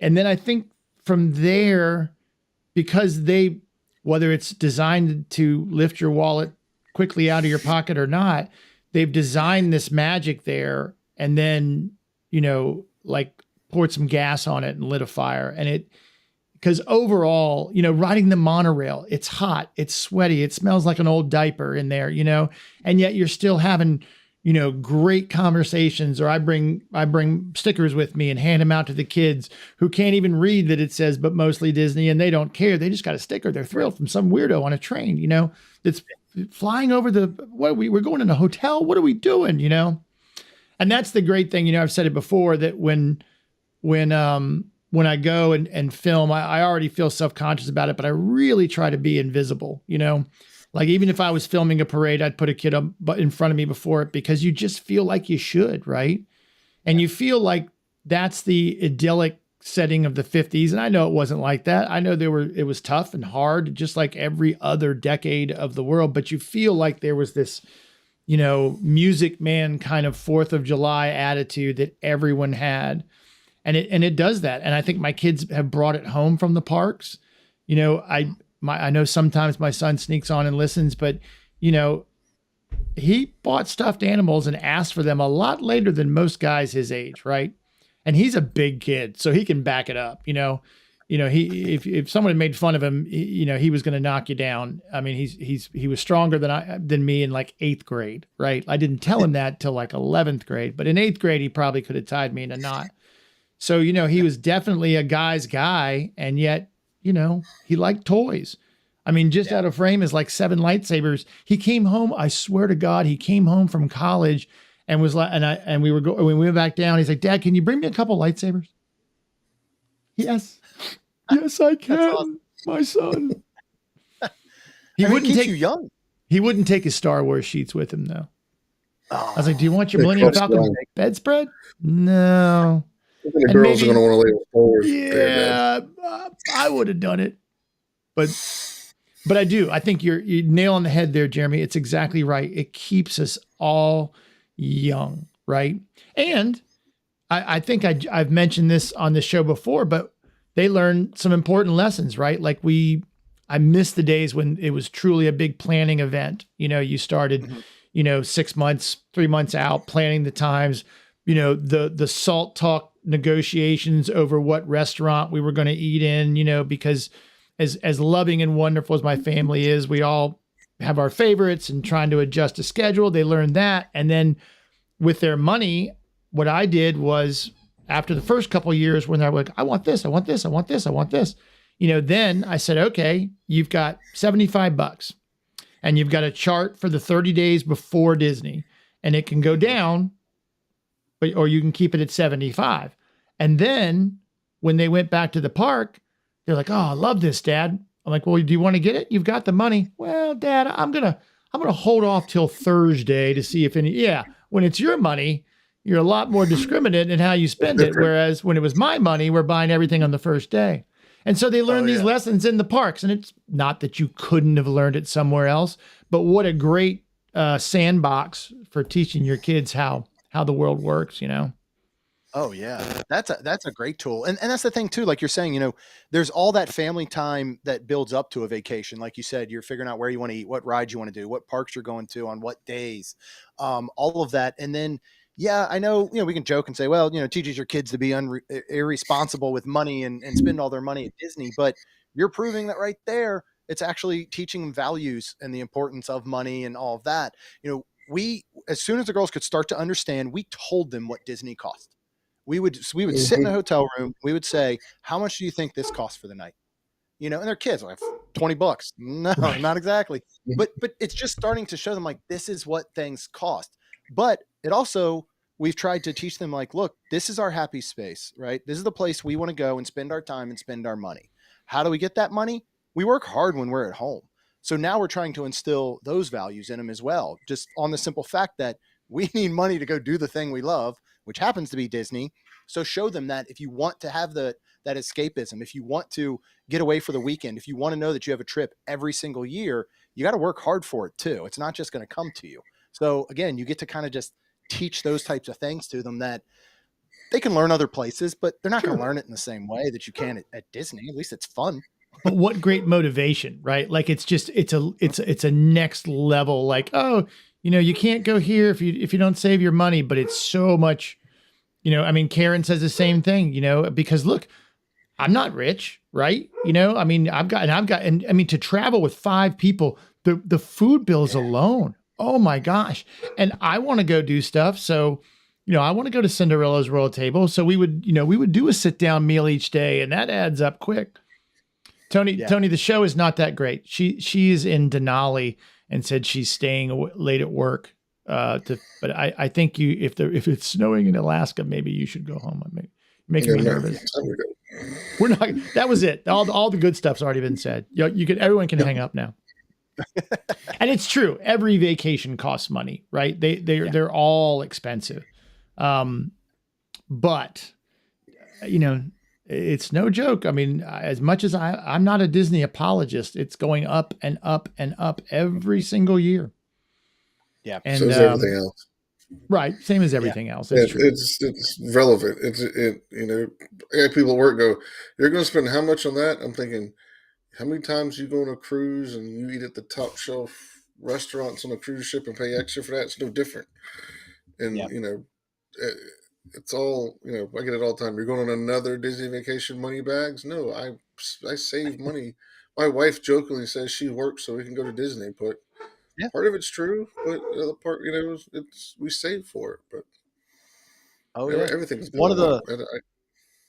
and then I think from there, because whether it's designed to lift your wallet quickly out of your pocket or not, they've designed this magic there and then, like poured some gas on it and lit a fire. And because overall, riding the monorail, it's hot, it's sweaty, it smells like an old diaper in there, and yet you're still having, great conversations. Or I bring stickers with me and hand them out to the kids who can't even read that it says, but mostly Disney, and they don't care. They just got a sticker. They're thrilled from some weirdo on a train, that's flying over we're going in a hotel. What are we doing? And that's the great thing. I've said it before that when I go and film, I already feel self-conscious about it, but I really try to be invisible, like even if I was filming a parade, I'd put a kid up in front of me before it, because you just feel like you should, right? And you feel like that's the idyllic setting of the 50s. And I know it wasn't like that. I know it was tough and hard, just like every other decade of the world, but you feel like there was this, Music Man kind of 4th of July attitude that everyone had. And it does that. And I think my kids have brought it home from the parks. I know sometimes my son sneaks on and listens, but he bought stuffed animals and asked for them a lot later than most guys his age, right? And he's a big kid, so he can back it up. If someone had made fun of him, he was going to knock you down. I mean, he was stronger than me in like 8th grade, right? I didn't tell him that till like 11th grade, but in 8th grade he probably could have tied me in a knot. So he was definitely a guy's guy, and yet he liked toys. I mean, just out of frame is like 7 lightsabers. He came home. I swear to God, he came home from college and was like, and we when we went back down, he's like, Dad, can you bring me a couple lightsabers? Yes. Yes, I can, awesome. my son. He I mean, wouldn't keeps take you young. He wouldn't take his Star Wars sheets with him though. Oh, I was like, do you want your They Millennium cross Falcon line. bedspread? No. The And girls are maybe- going to want to lay with Star Wars. There, Dad. Yeah, I would have done it. But I do. I think you're nail on the head there, Jeremy. It's exactly right. It keeps us all young, right? And I think I've mentioned this on the show before, but they learn some important lessons, right? Like I miss the days when it was truly a big planning event. You know, you started, 6 months, 3 months out, planning the times, the salt talk negotiations over what restaurant we were going to eat in, because as loving and wonderful as my family is, we all have our favorites and trying to adjust a schedule. They learned that. And then with their money, what I did was after the first couple of years when they're like, I want this, I want this, I want this, I want this, then I said, okay, you've got $75 and you've got a chart for the 30 days before Disney and it can go down, or you can keep it at 75. And then when they went back to the park, they're like, oh, I love this, Dad. I'm like, well, do you want to get it? You've got the money. Well, Dad, I'm gonna hold off till Thursday to see if any. Yeah, when it's your money, you're a lot more discriminate in how you spend it. Whereas when it was my money, we're buying everything on the first day. And so they learn these lessons in the parks. And it's not that you couldn't have learned it somewhere else, but what a great sandbox for teaching your kids how the world works, Oh yeah, that's a great tool, and that's the thing too. Like you're saying, there's all that family time that builds up to a vacation. Like you said, you're figuring out where you want to eat, what rides you want to do, what parks you're going to, on what days, all of that. And then, yeah, I know, we can joke and say, well, teaches your kids to be irresponsible with money and spend all their money at Disney, but you're proving that right there. It's actually teaching them values and the importance of money and all of that. We, as soon as the girls could start to understand, we told them what Disney cost. We would sit in a hotel room. We would say, how much do you think this costs for the night? And their kids are like $20. No, not exactly. But it's just starting to show them like, this is what things cost. But it also, we've tried to teach them like, look, this is our happy space, right? This is the place we want to go and spend our time and spend our money. How do we get that money? We work hard when we're at home. So now we're trying to instill those values in them as well. Just on the simple fact that we need money to go do the thing we love, which happens to be Disney. So show them that if you want to have that escapism, if you want to get away for the weekend, if you want to know that you have a trip every single year, you got to work hard for it too. It's not just going to come to you. So again, you get to kind of just teach those types of things to them that they can learn other places, but they're not going to learn it in the same way that you can at Disney. At least it's fun. But what great motivation, right? Like it's a next level. Like, oh, you can't go here if you don't save your money, but it's so much, Karen says the same thing, because look, I'm not rich, right? I've got, and to travel with 5 people, the food bills alone. Oh my gosh. And I want to go do stuff. So, I want to go to Cinderella's Royal Table. So we would do a sit down meal each day, and that adds up quick. Tony, the show is not that great. She is in Denali and said she's staying late at work. But I think if it's snowing in Alaska, maybe you should go home. Making me nervous. We're not. That was it. All the good stuff's already been said. Everyone can hang up now. And it's true. Every vacation costs money, right? They're all expensive. But it's no joke. I mean, as much as I'm not a Disney apologist, it's going up and up and up every single year. Yeah. And so is everything else. Right. Same as everything else. That's true. It's relevant. I have people at work go, you're going to spend how much on that? I'm thinking, how many times you go on a cruise and you eat at the top shelf restaurants on a cruise ship and pay extra for that? It's no different. And, it's all, I get it all the time. You're going on another Disney vacation, money bags? No, I save money. My wife jokingly says she works so we can go to Disney, but part of it's true, but the other part, we save for it. But everything's one of the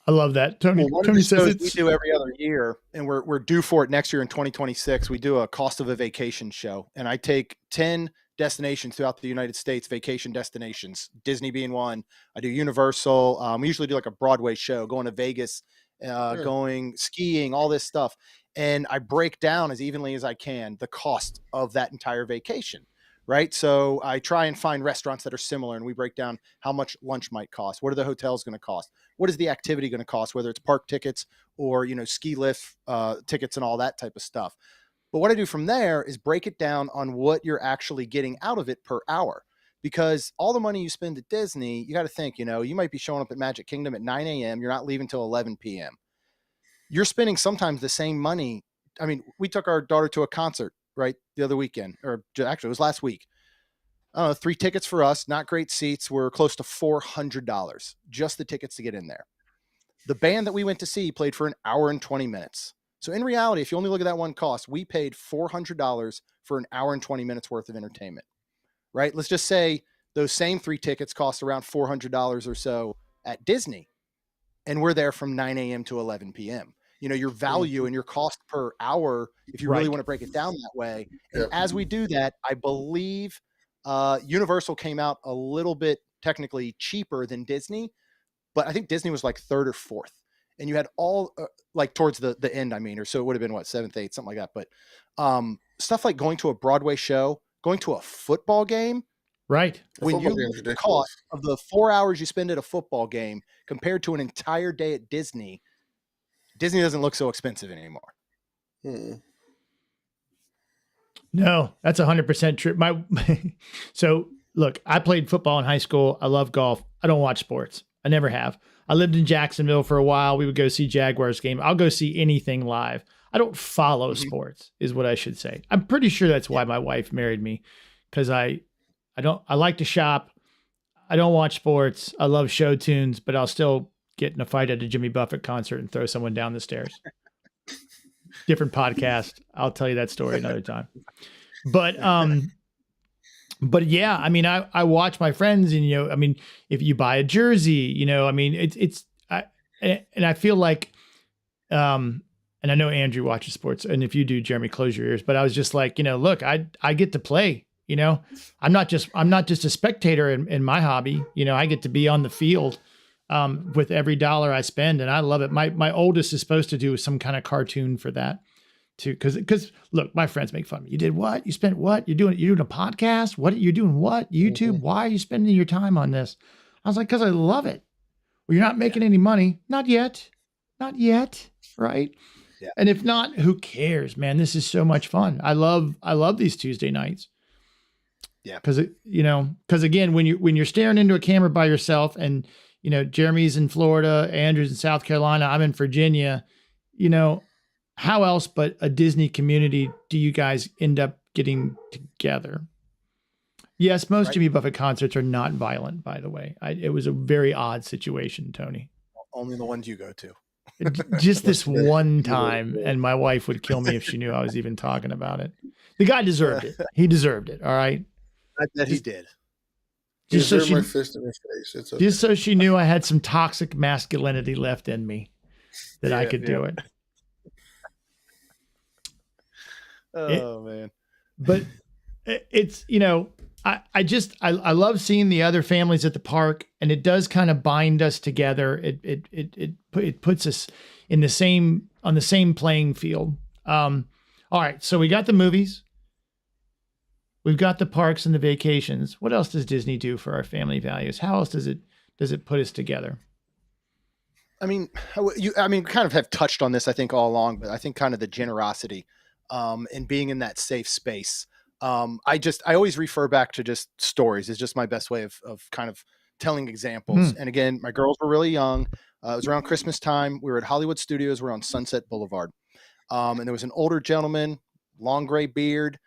I love that. Tony. Well, one of Tony the says shows we it's do every other year, and we're due for it next year in 2026. We do a cost of a vacation show, and I take 10 destinations throughout the United States, vacation destinations, Disney being one. I do Universal. We usually do like a Broadway show, going to Vegas, Yeah. going skiing, all this stuff. And I break down as evenly as I can the cost of that entire vacation. Right. So I try and find restaurants that are similar, and we break down how much lunch might cost. What are the hotels going to cost? What is the activity going to cost, whether it's park tickets or, ski lift tickets and all that type of stuff. But what I do from there is break it down on what you're actually getting out of it per hour. Because all the money you spend at Disney, you got to think, you might be showing up at Magic Kingdom at 9 a.m. You're not leaving till 11 p.m. You're spending sometimes the same money. I mean, we took our daughter to a concert, right, the other weekend, or actually it was last week. 3 tickets for us, not great seats. Were close to $400, just the tickets to get in there. The band that we went to see played for an hour and 20 minutes. So in reality, if you only look at that one cost, we paid $400 for an hour and 20 minutes worth of entertainment, right? Let's just say those same 3 tickets cost around $400 or so at Disney, and we're there from 9 a.m. to 11 p.m. Your value and your cost per hour, if you really Right. want to break it down that way. And Yep. as we do that, I believe Universal came out a little bit technically cheaper than Disney, but I think Disney was like 3rd or 4th. And you had all like towards the end, I mean, or so it would have been what, 7th, 8th, something like that. But stuff like going to a Broadway show, going to a football game, right. The when football you game's look at the ridiculous. cost of the 4 hours you spend at a football game compared to an entire day at Disney, Disney doesn't look so expensive anymore. Hmm. No, that's 100% true. So look, I played football in high school. I love golf. I don't watch sports. I never have. I lived in Jacksonville for a while. We would go see Jaguars game. I'll go see anything live. I don't follow sports, is what I should say. I'm pretty sure that's why my wife married me, because I like to shop. I don't watch sports. I love show tunes, but I'll still get in a fight at a Jimmy Buffett concert and throw someone down the stairs. Different podcast. I'll tell you that story another time. But yeah, I mean, I watch my friends, and I mean, if you buy a jersey, I mean, and I feel like, and I know Andrew watches sports, and if you do, Jeremy, close your ears. But I was just like, look, I get to play. I'm not just a spectator in my hobby. I get to be on the field with every dollar I spend, and I love it. My oldest is supposed to do some kind of cartoon for that too, because look, my friends make fun of me. You did what? You spent what? You're doing a podcast? What? You're doing what? YouTube? Why are you spending your time on this? I was like, because I love it. Well, you're not making any money. Not yet. Right? Yeah. And if not, who cares, man? This is so much fun. I love these Tuesday nights. Yeah. Because again, when you're staring into a camera by yourself, and Jeremy's in Florida, Andrew's in South Carolina, I'm in Virginia, how else but a Disney community do you guys end up getting together? Yes, most Right. Jimmy Buffett concerts are not violent, by the way. It was a very odd situation, Tony. Only the ones you go to. Just this one time, and my wife would kill me if she knew I was even talking about it. The guy deserved it. He deserved it. All right. That he did. Just so Deserve my she, fist in your face. It's okay. just so she knew I had some toxic masculinity left in me, that I could do it. Oh man. But it's, I love seeing the other families at the park, and it does kind of bind us together. It puts us on the same playing field. All right. So we got the movies. We've got the parks and the vacations. What else does Disney do for our family values? How else does it put us together? I mean, kind of have touched on this, I think, all along, but I think kind of the generosity, and being in that safe space. I always refer back to just stories. It's just my best way of kind of telling examples. And again, my girls were really young. It was around Christmas time. We were at Hollywood Studios. We're on Sunset Boulevard. And there was an older gentleman, long gray beard.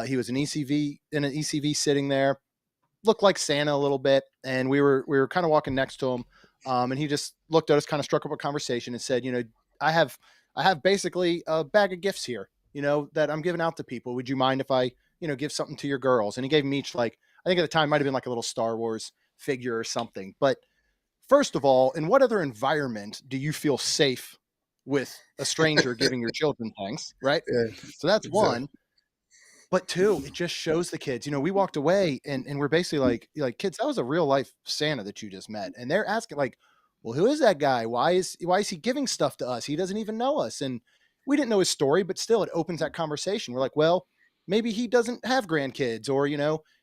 He was in an ECV sitting there, looked like Santa a little bit. And we were kind of walking next to him. And he just looked at us, kind of struck up a conversation, and said, I have basically a bag of gifts here, that I'm giving out to people. Would you mind if I, give something to your girls? And he gave them each, like, I think at the time might've been like a little Star Wars figure or something. But first of all, in what other environment do you feel safe with a stranger giving your children things, right? Yeah, So that's exactly. one. But two, it just shows the kids, we walked away and we're basically like, kids, that was a real life Santa that you just met. And they're asking like, well, who is that guy? Why is he giving stuff to us? He doesn't even know us. And we didn't know his story, but still it opens that conversation. We're like, well, maybe he doesn't have grandkids, or,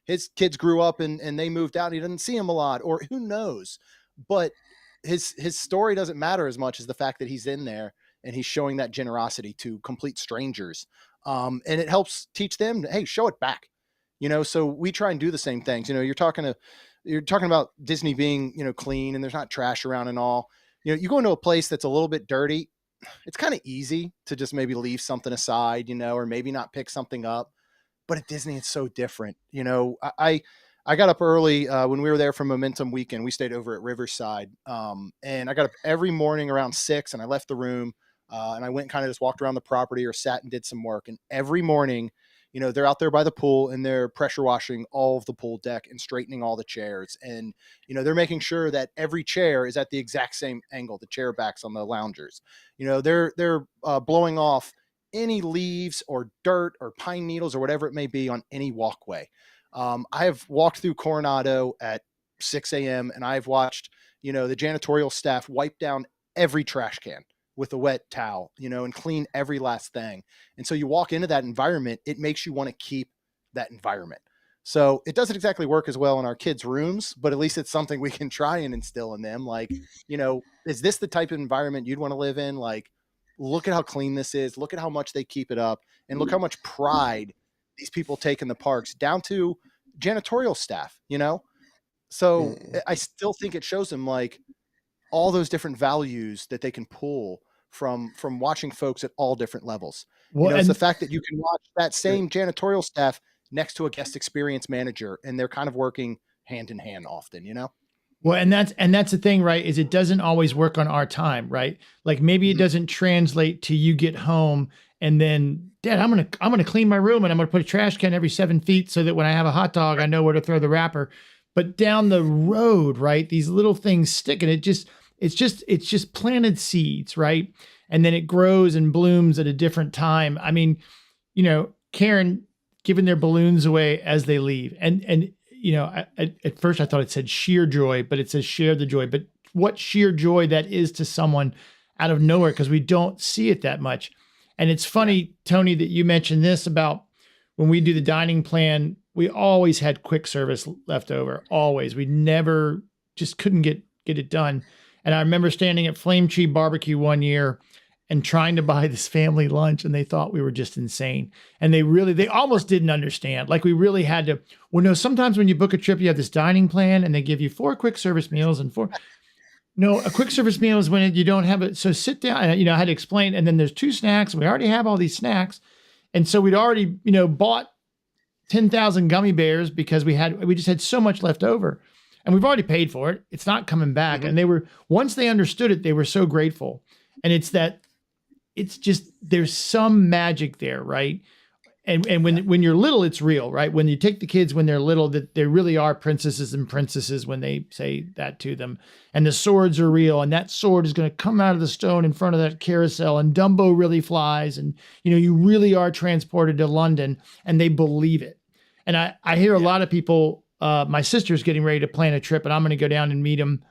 his kids grew up and they moved out and he doesn't see them a lot, or who knows. But his story doesn't matter as much as the fact that he's in there and he's showing that generosity to complete strangers. And it helps teach them, hey, show it back. So we try and do the same things. You're talking about Disney being, clean and there's not trash around and all. You go into a place that's a little bit dirty, it's kind of easy to just maybe leave something aside, or maybe not pick something up. But at Disney, it's so different. I got up early when we were there for Momentum Weekend. We stayed over at Riverside, and I got up every morning around 6, and I left the room, and I went and kind of just walked around the property or sat and did some work. And every morning, they're out there by the pool and they're pressure washing all of the pool deck and straightening all the chairs. And, they're making sure that every chair is at the exact same angle, the chair backs on the loungers. They're blowing off any leaves or dirt or pine needles or whatever it may be on any walkway. I have walked through Coronado at 6 a.m. and I've watched, the janitorial staff wipe down every trash can with a wet towel, and clean every last thing. And so you walk into that environment, it makes you want to keep that environment. So it doesn't exactly work as well in our kids' rooms, but at least it's something we can try and instill in them. Like, is this the type of environment you'd want to live in? Like, look at how clean this is. Look at how much they keep it up, and look how much pride these people take in the parks, down to janitorial staff, So I still think it shows them like all those different values that they can pull from watching folks at all different levels. Well, It's and the fact that you can watch that same janitorial staff next to a guest experience manager, and they're kind of working hand in hand often, well, and that's the thing, right? Is it doesn't always work on our time, right? Like maybe it doesn't translate to you get home and then, Dad, I'm gonna clean my room and I'm gonna put a trash can every 7 feet so that when I have a hot dog, I know where to throw the wrapper. But down the road, right? These little things stick, and it's just planted seeds, right? And then it grows and blooms at a different time. I mean, Karen giving their balloons away as they leave, and at first I thought it said sheer joy, but it says share the joy. But what sheer joy that is to someone out of nowhere, because we don't see it that much. And it's funny, Tony, that you mentioned this about when we do the dining plan, we always had quick service left over. Always. We never just couldn't get it done. And I remember standing at Flame Tree Barbecue one year and trying to buy this family lunch, and they thought we were just insane. And they almost didn't understand. Like we really had to, well, no, sometimes when you book a trip, you have this dining plan and they give you 4 quick service meals and 4. No, a quick service meal is when you don't have it. So sit down, and, I had to explain, and then there's 2 snacks. We already have all these snacks. And so we'd already, bought 10,000 gummy bears because we just had so much left over, and we've already paid for it. It's not coming back. Mm-hmm. And once they understood it, they were so grateful. And it's just, there's some magic there, right? And when you're little, it's real, right? When you take the kids when they're little, that they really are princesses and princesses when they say that to them. And the swords are real, and that sword is going to come out of the stone in front of that carousel, and Dumbo really flies, and you really are transported to London, and they believe it. And I hear a lot of people, my sister's getting ready to plan a trip, and I'm going to go down and meet them,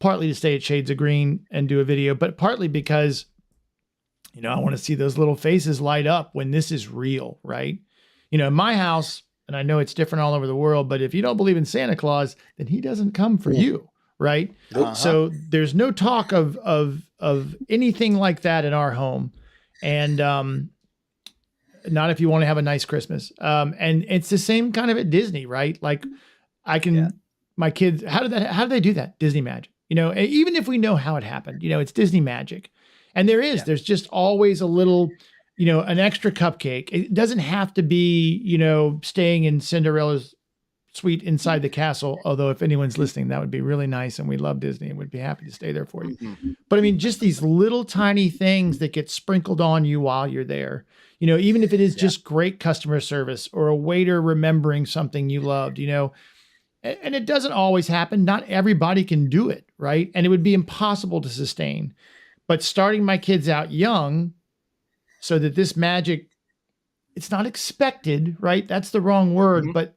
partly to stay at Shades of Green and do a video, but partly because I want to see those little faces light up when this is real, right? In my house, and I know it's different all over the world, but if you don't believe in Santa Claus, then he doesn't come for you, right? Uh-huh. So there's no talk of anything like that in our home, and not if you want to have a nice Christmas. And it's the same kind of at Disney, right? Like my kids, how do they do that? Disney magic, even if we know how it happened, it's Disney magic. And there's just always a little, an extra cupcake. It doesn't have to be, staying in Cinderella's suite inside the castle. Although if anyone's listening, that would be really nice. And we love Disney and we'd be happy to stay there for you. Mm-hmm. But I mean, just these little tiny things that get sprinkled on you while you're there, even if it is just great customer service or a waiter remembering something you loved, And it doesn't always happen. Not everybody can do it, right? And it would be impossible to sustain. But starting my kids out young so that this magic, it's not expected, right? That's the wrong word, Mhm. but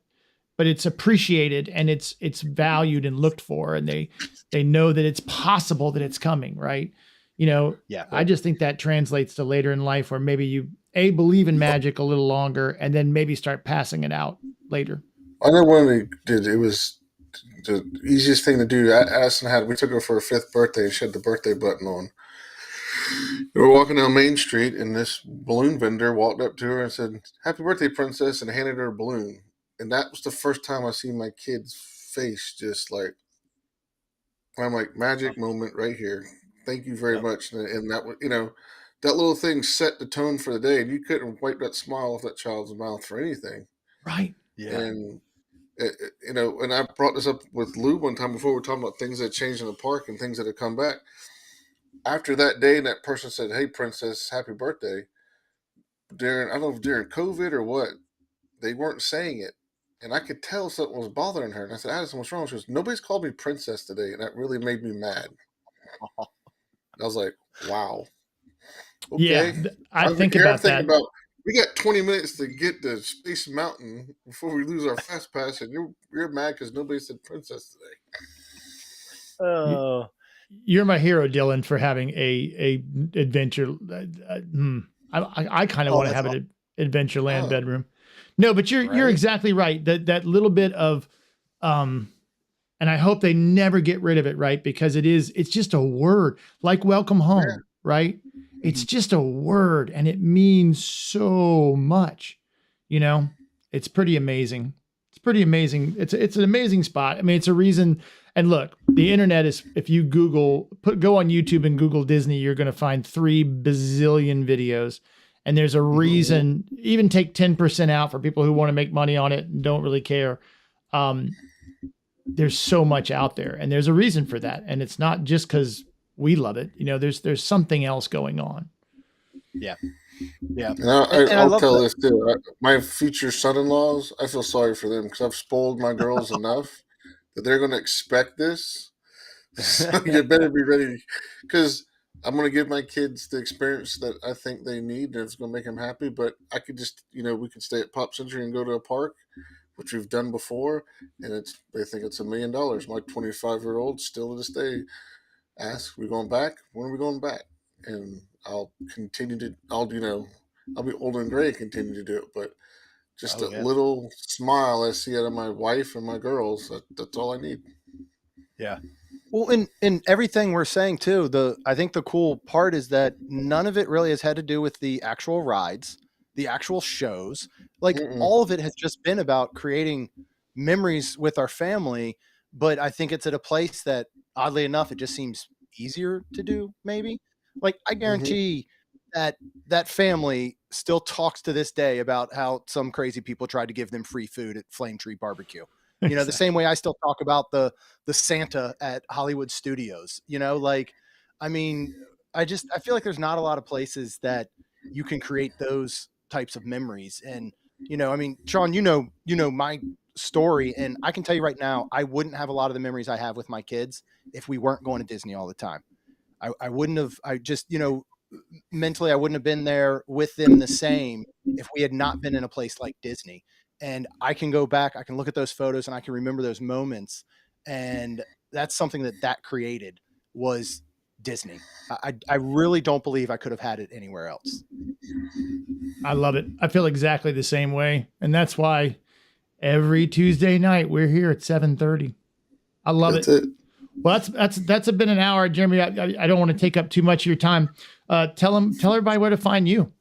it's appreciated and it's valued and looked for, and they know that it's possible that it's coming, right? You know, Yeah. I just think that translates to later in life where maybe you believe in magic a little longer and then maybe start passing it out later. I know when we did, it was the easiest thing to do. Addison had, we took her for her 5th birthday and she had the birthday button on. We were walking down Main Street and this balloon vendor walked up to her and said, "Happy birthday, princess," and handed her a balloon. And that was the first time I seen my kid's face just like, I'm like, magic moment right here. Thank you very Yep. much. And that was, that little thing set the tone for the day. And you couldn't wipe that smile off that child's mouth for anything. Right. Yeah. And and I brought this up with Lou one time before. We were talking about things that changed in the park and things that had come back. After that day, and that person said, "Hey, princess, happy birthday." During, I don't know if during COVID or what, they weren't saying it, and I could tell something was bothering her. And I said, "Addison, what's wrong?" She goes, "Nobody's called me princess today," and that really made me mad. I was like, "Wow, Yeah. okay." I think Here I'm about thinking that. about, we got 20 minutes to get to Space Mountain before we lose our fast pass, and you're mad because nobody said princess today. Oh, You're my hero, Dylan, for having a adventure. I kind of oh, want to that's have an Adventureland Oh, bedroom. No, but you're right? exactly right. That little bit of, and I hope they never get rid of it, right? Because it's just a word, like welcome Yeah. home, right? It's just a word, and it means so much. You know, it's pretty amazing. It's pretty amazing. It's an amazing spot. I mean, it's a reason. And look, the internet is, if you go on YouTube and Google Disney, you're going to find 3 bazillion videos. And there's a reason, even take 10% out for people who want to make money on it and don't really care. There's so much out there, and there's a reason for that. And it's not just because we love it. You know, there's something else going on. yeah. Yeah. And And I I'll love tell that. this too. My future son-in-laws, I feel sorry for them because I've spoiled my girls enough that they're going to expect this. So you better be ready, because I'm going to give my kids the experience that I think they need, and it's going to make them happy. But I could just, we could stay at Pop Century and go to a park, which we've done before, and they think it's $1 million. My 25-year-old still to this day asks, "We going back? When are we going back?" And I'll continue to, I'll be old and gray and continue to do it. But just Oh a yeah. little smile I see out of my wife and my girls, that's all I need. Yeah. Well, in everything we're saying too, I think the cool part is that none of it really has had to do with the actual rides, the actual shows. Like Mm-mm. all of it has just been about creating memories with our family. But I think it's at a place that, oddly enough, it just seems easier to do. Maybe, like I Mm-hmm. guarantee that family still talks to this day about how some crazy people tried to give them free food at Flame Tree Barbecue. You know, the same way I still talk about the Santa at Hollywood Studios, like, I mean, I feel like there's not a lot of places that you can create those types of memories. And, I mean, Sean, my story, and I can tell you right now, I wouldn't have a lot of the memories I have with my kids if we weren't going to Disney all the time. I wouldn't have, I just, mentally, I wouldn't have been there with them the same if we had not been in a place like Disney. And I can go back, I can look at those photos and I can remember those moments. And that's something that created was Disney. I really don't believe I could have had it anywhere else. I love it. I feel exactly the same way, and that's why every Tuesday night we're here at 7:30. I love That's it. it. Well, that's been an hour, Jeremy. I don't want to take up too much of your time. Tell everybody where to find you.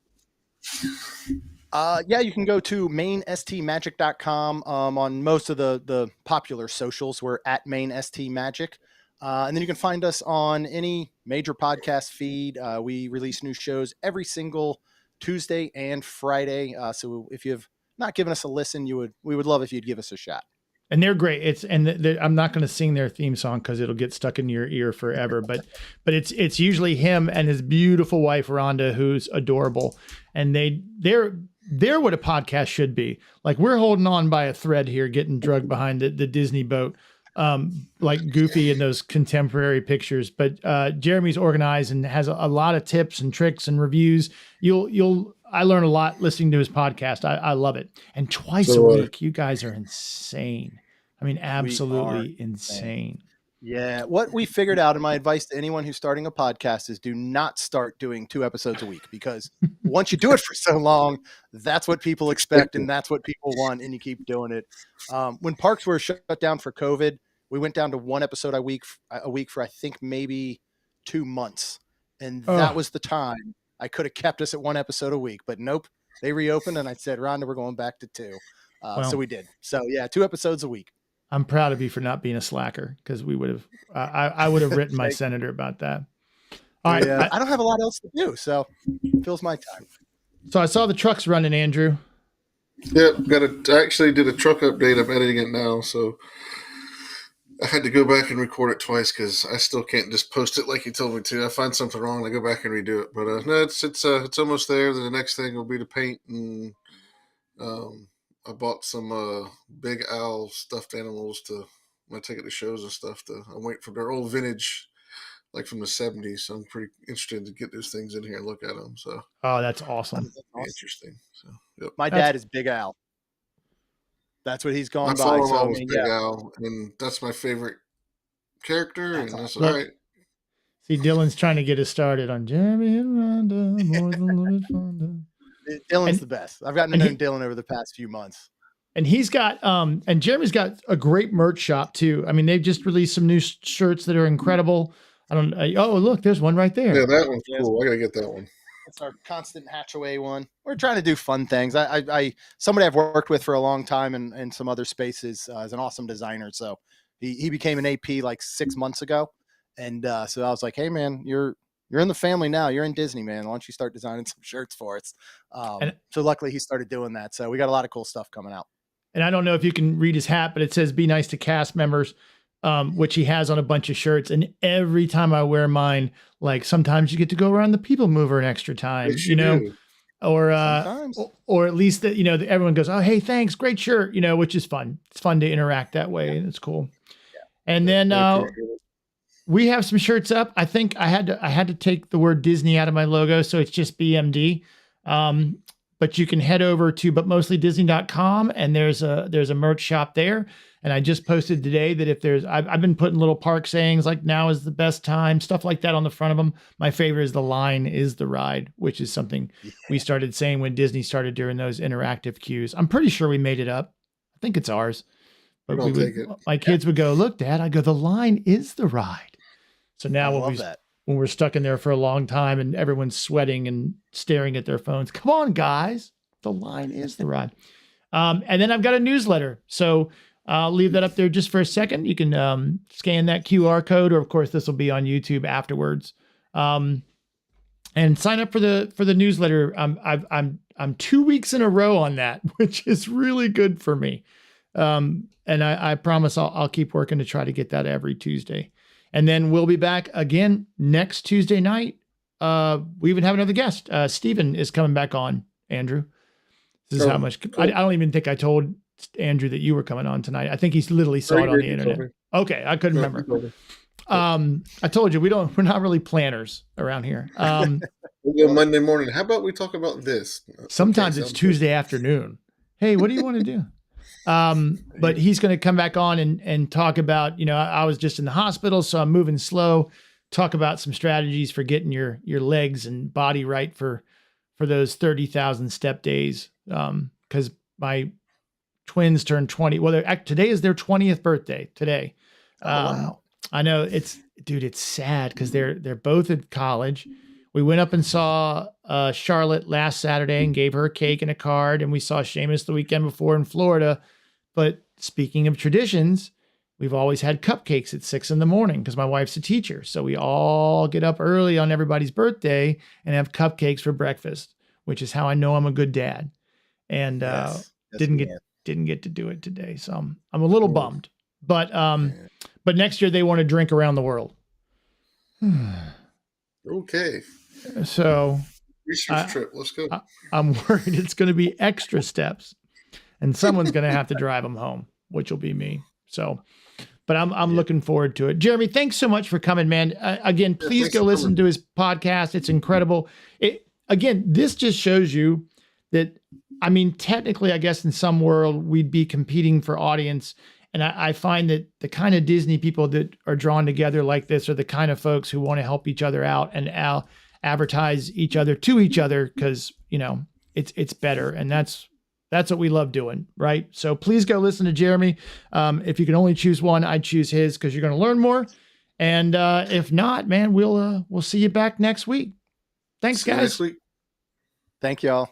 Yeah, you can go to mainstmagic.com. On most of the popular socials, we're at mainstmagic. And then you can find us on any major podcast feed. We release new shows every single Tuesday and Friday. So if you've not given us a listen, we would love if you'd give us a shot. And they're great. I'm not going to sing their theme song because it'll get stuck in your ear forever. But it's usually him and his beautiful wife Rhonda, who's adorable, and they're they're what a podcast should be. Like we're holding on by a thread here, getting drugged behind the Disney boat, like Goofy in those contemporary pictures. But Jeremy's organized and has a lot of tips and tricks and reviews. I learn a lot listening to his podcast. I love it. And twice a week, you guys are insane. I mean, absolutely insane. Yeah. What we figured out, and my advice to anyone who's starting a podcast is do not start doing 2 episodes a week, because once you do it for so long, that's what people expect and that's what people want, and you keep doing it. When parks were shut down for COVID, we went down to 1 episode a week for I think maybe 2 months. And that was the time I could have kept us at 1 episode a week, but nope, they reopened and I said, Rhonda, we're going back to 2. So we did. So yeah, 2 episodes a week. I'm proud of you for not being a slacker, because we would have, I would have written my senator about that. All right. I don't have a lot else to do, so it fills my time. So I saw the trucks running, Andrew. Yep, I actually did a truck update. I'm editing it now, so I had to go back and record it twice because I still can't just post it like you told me to. I find something wrong, I go back and redo it. But no, it's almost there. The next thing will be to paint, and I bought some big owl stuffed animals when I take it to shows and stuff. I'm waiting for their old vintage, like from the 70s. So I'm pretty interested to get those things in here and look at them. So that's awesome. Interesting. So yep. My dad is Big Al. That's what he's gone by. So Big Al, and that's my favorite character. That's awesome. All right. See, Dylan's trying to get us started on Jeremy and Rhonda, more than a little fun. Dylan's the best. I've gotten to know Dylan over the past few months. And he's got, and Jeremy's got a great merch shop too. I mean, they've just released some new shirts that are incredible. Look, there's one right there. Yeah, that one's cool. I gotta get that one. It's our constant Hatchaway one. We're trying to do fun things. Somebody I've worked with for a long time in some other spaces is an awesome designer. So he became an AP like 6 months ago. And so I was like, hey man, you're in the family now. You're in Disney, man. Why don't you start designing some shirts for us? So luckily he started doing that. So we got a lot of cool stuff coming out. And I don't know if you can read his hat, but it says, be nice to cast members, which he has on a bunch of shirts. And every time I wear mine, like sometimes you get to go around the people mover an extra time, do. or at least that, everyone goes, oh, hey, thanks. Great shirt, which is fun. It's fun to interact that way. And it's cool. Yeah. And then, we have some shirts up. I think I had to take the word Disney out of my logo, so it's just BMD. But you can head over to butmostlydisney.com, and there's a merch shop there. And I just posted today that I've been putting little park sayings like now is the best time, stuff like that on the front of them. My favorite is the line is the ride, which is something we started saying when Disney started doing those interactive cues. I'm pretty sure we made it up. I think it's ours. But my kids would go, look, Dad, I go, the line is the ride. So now when we're stuck in there for a long time and everyone's sweating and staring at their phones, come on, guys, the line is the ride. And then I've got a newsletter. So I'll leave that up there just for a second. You can scan that QR code, or of course, this will be on YouTube afterwards. And sign up for the newsletter. I'm 2 weeks in a row on that, which is really good for me. And I promise I'll keep working to try to get that every Tuesday. And then we'll be back again next Tuesday night. We even have another guest. Stephen is coming back on, Andrew. This is how much cool. I don't even think I told Andrew that you were coming on tonight. I think he's literally saw it on the internet. Okay, I couldn't remember. I told you we're not really planners around here. We'll go Monday morning. How about we talk about this? Sometimes it's Tuesday afternoon. Hey, what do you want to do? But he's going to come back on and talk about, I was just in the hospital, so I'm moving slow, talk about some strategies for getting your legs and body right for those 30,000 step days. Cause my twins turned 20. Well, today is their 20th birthday today. Wow. I know it's sad cause they're both in college. We went up and saw Charlotte last Saturday and gave her a cake and a card. And we saw Seamus the weekend before in Florida. But speaking of traditions, we've always had cupcakes at 6 a.m. because my wife's a teacher. So we all get up early on everybody's birthday and have cupcakes for breakfast, which is how I know I'm a good dad. And didn't get to do it today. So I'm a little bummed. But next year they want to drink around the world. Okay. So Research trip. Let's go. I'm worried it's going to be extra steps, and someone's going to have to drive them home, which will be me. So, but I'm looking forward to it. Jeremy, thanks so much for coming, man. Again, please go listen to his podcast. It's incredible. Again, this just shows you that, I mean, technically, I guess in some world we'd be competing for audience. And I find that the kind of Disney people that are drawn together like this are the kind of folks who want to help each other out and advertise each other to each other, because, you know, it's better. And that's what we love doing, right? So please go listen to Jeremy. If you can only choose one, I'd choose his, because you're going to learn more. And if not, man, we'll see you back next week. Thanks, guys. Thank y'all.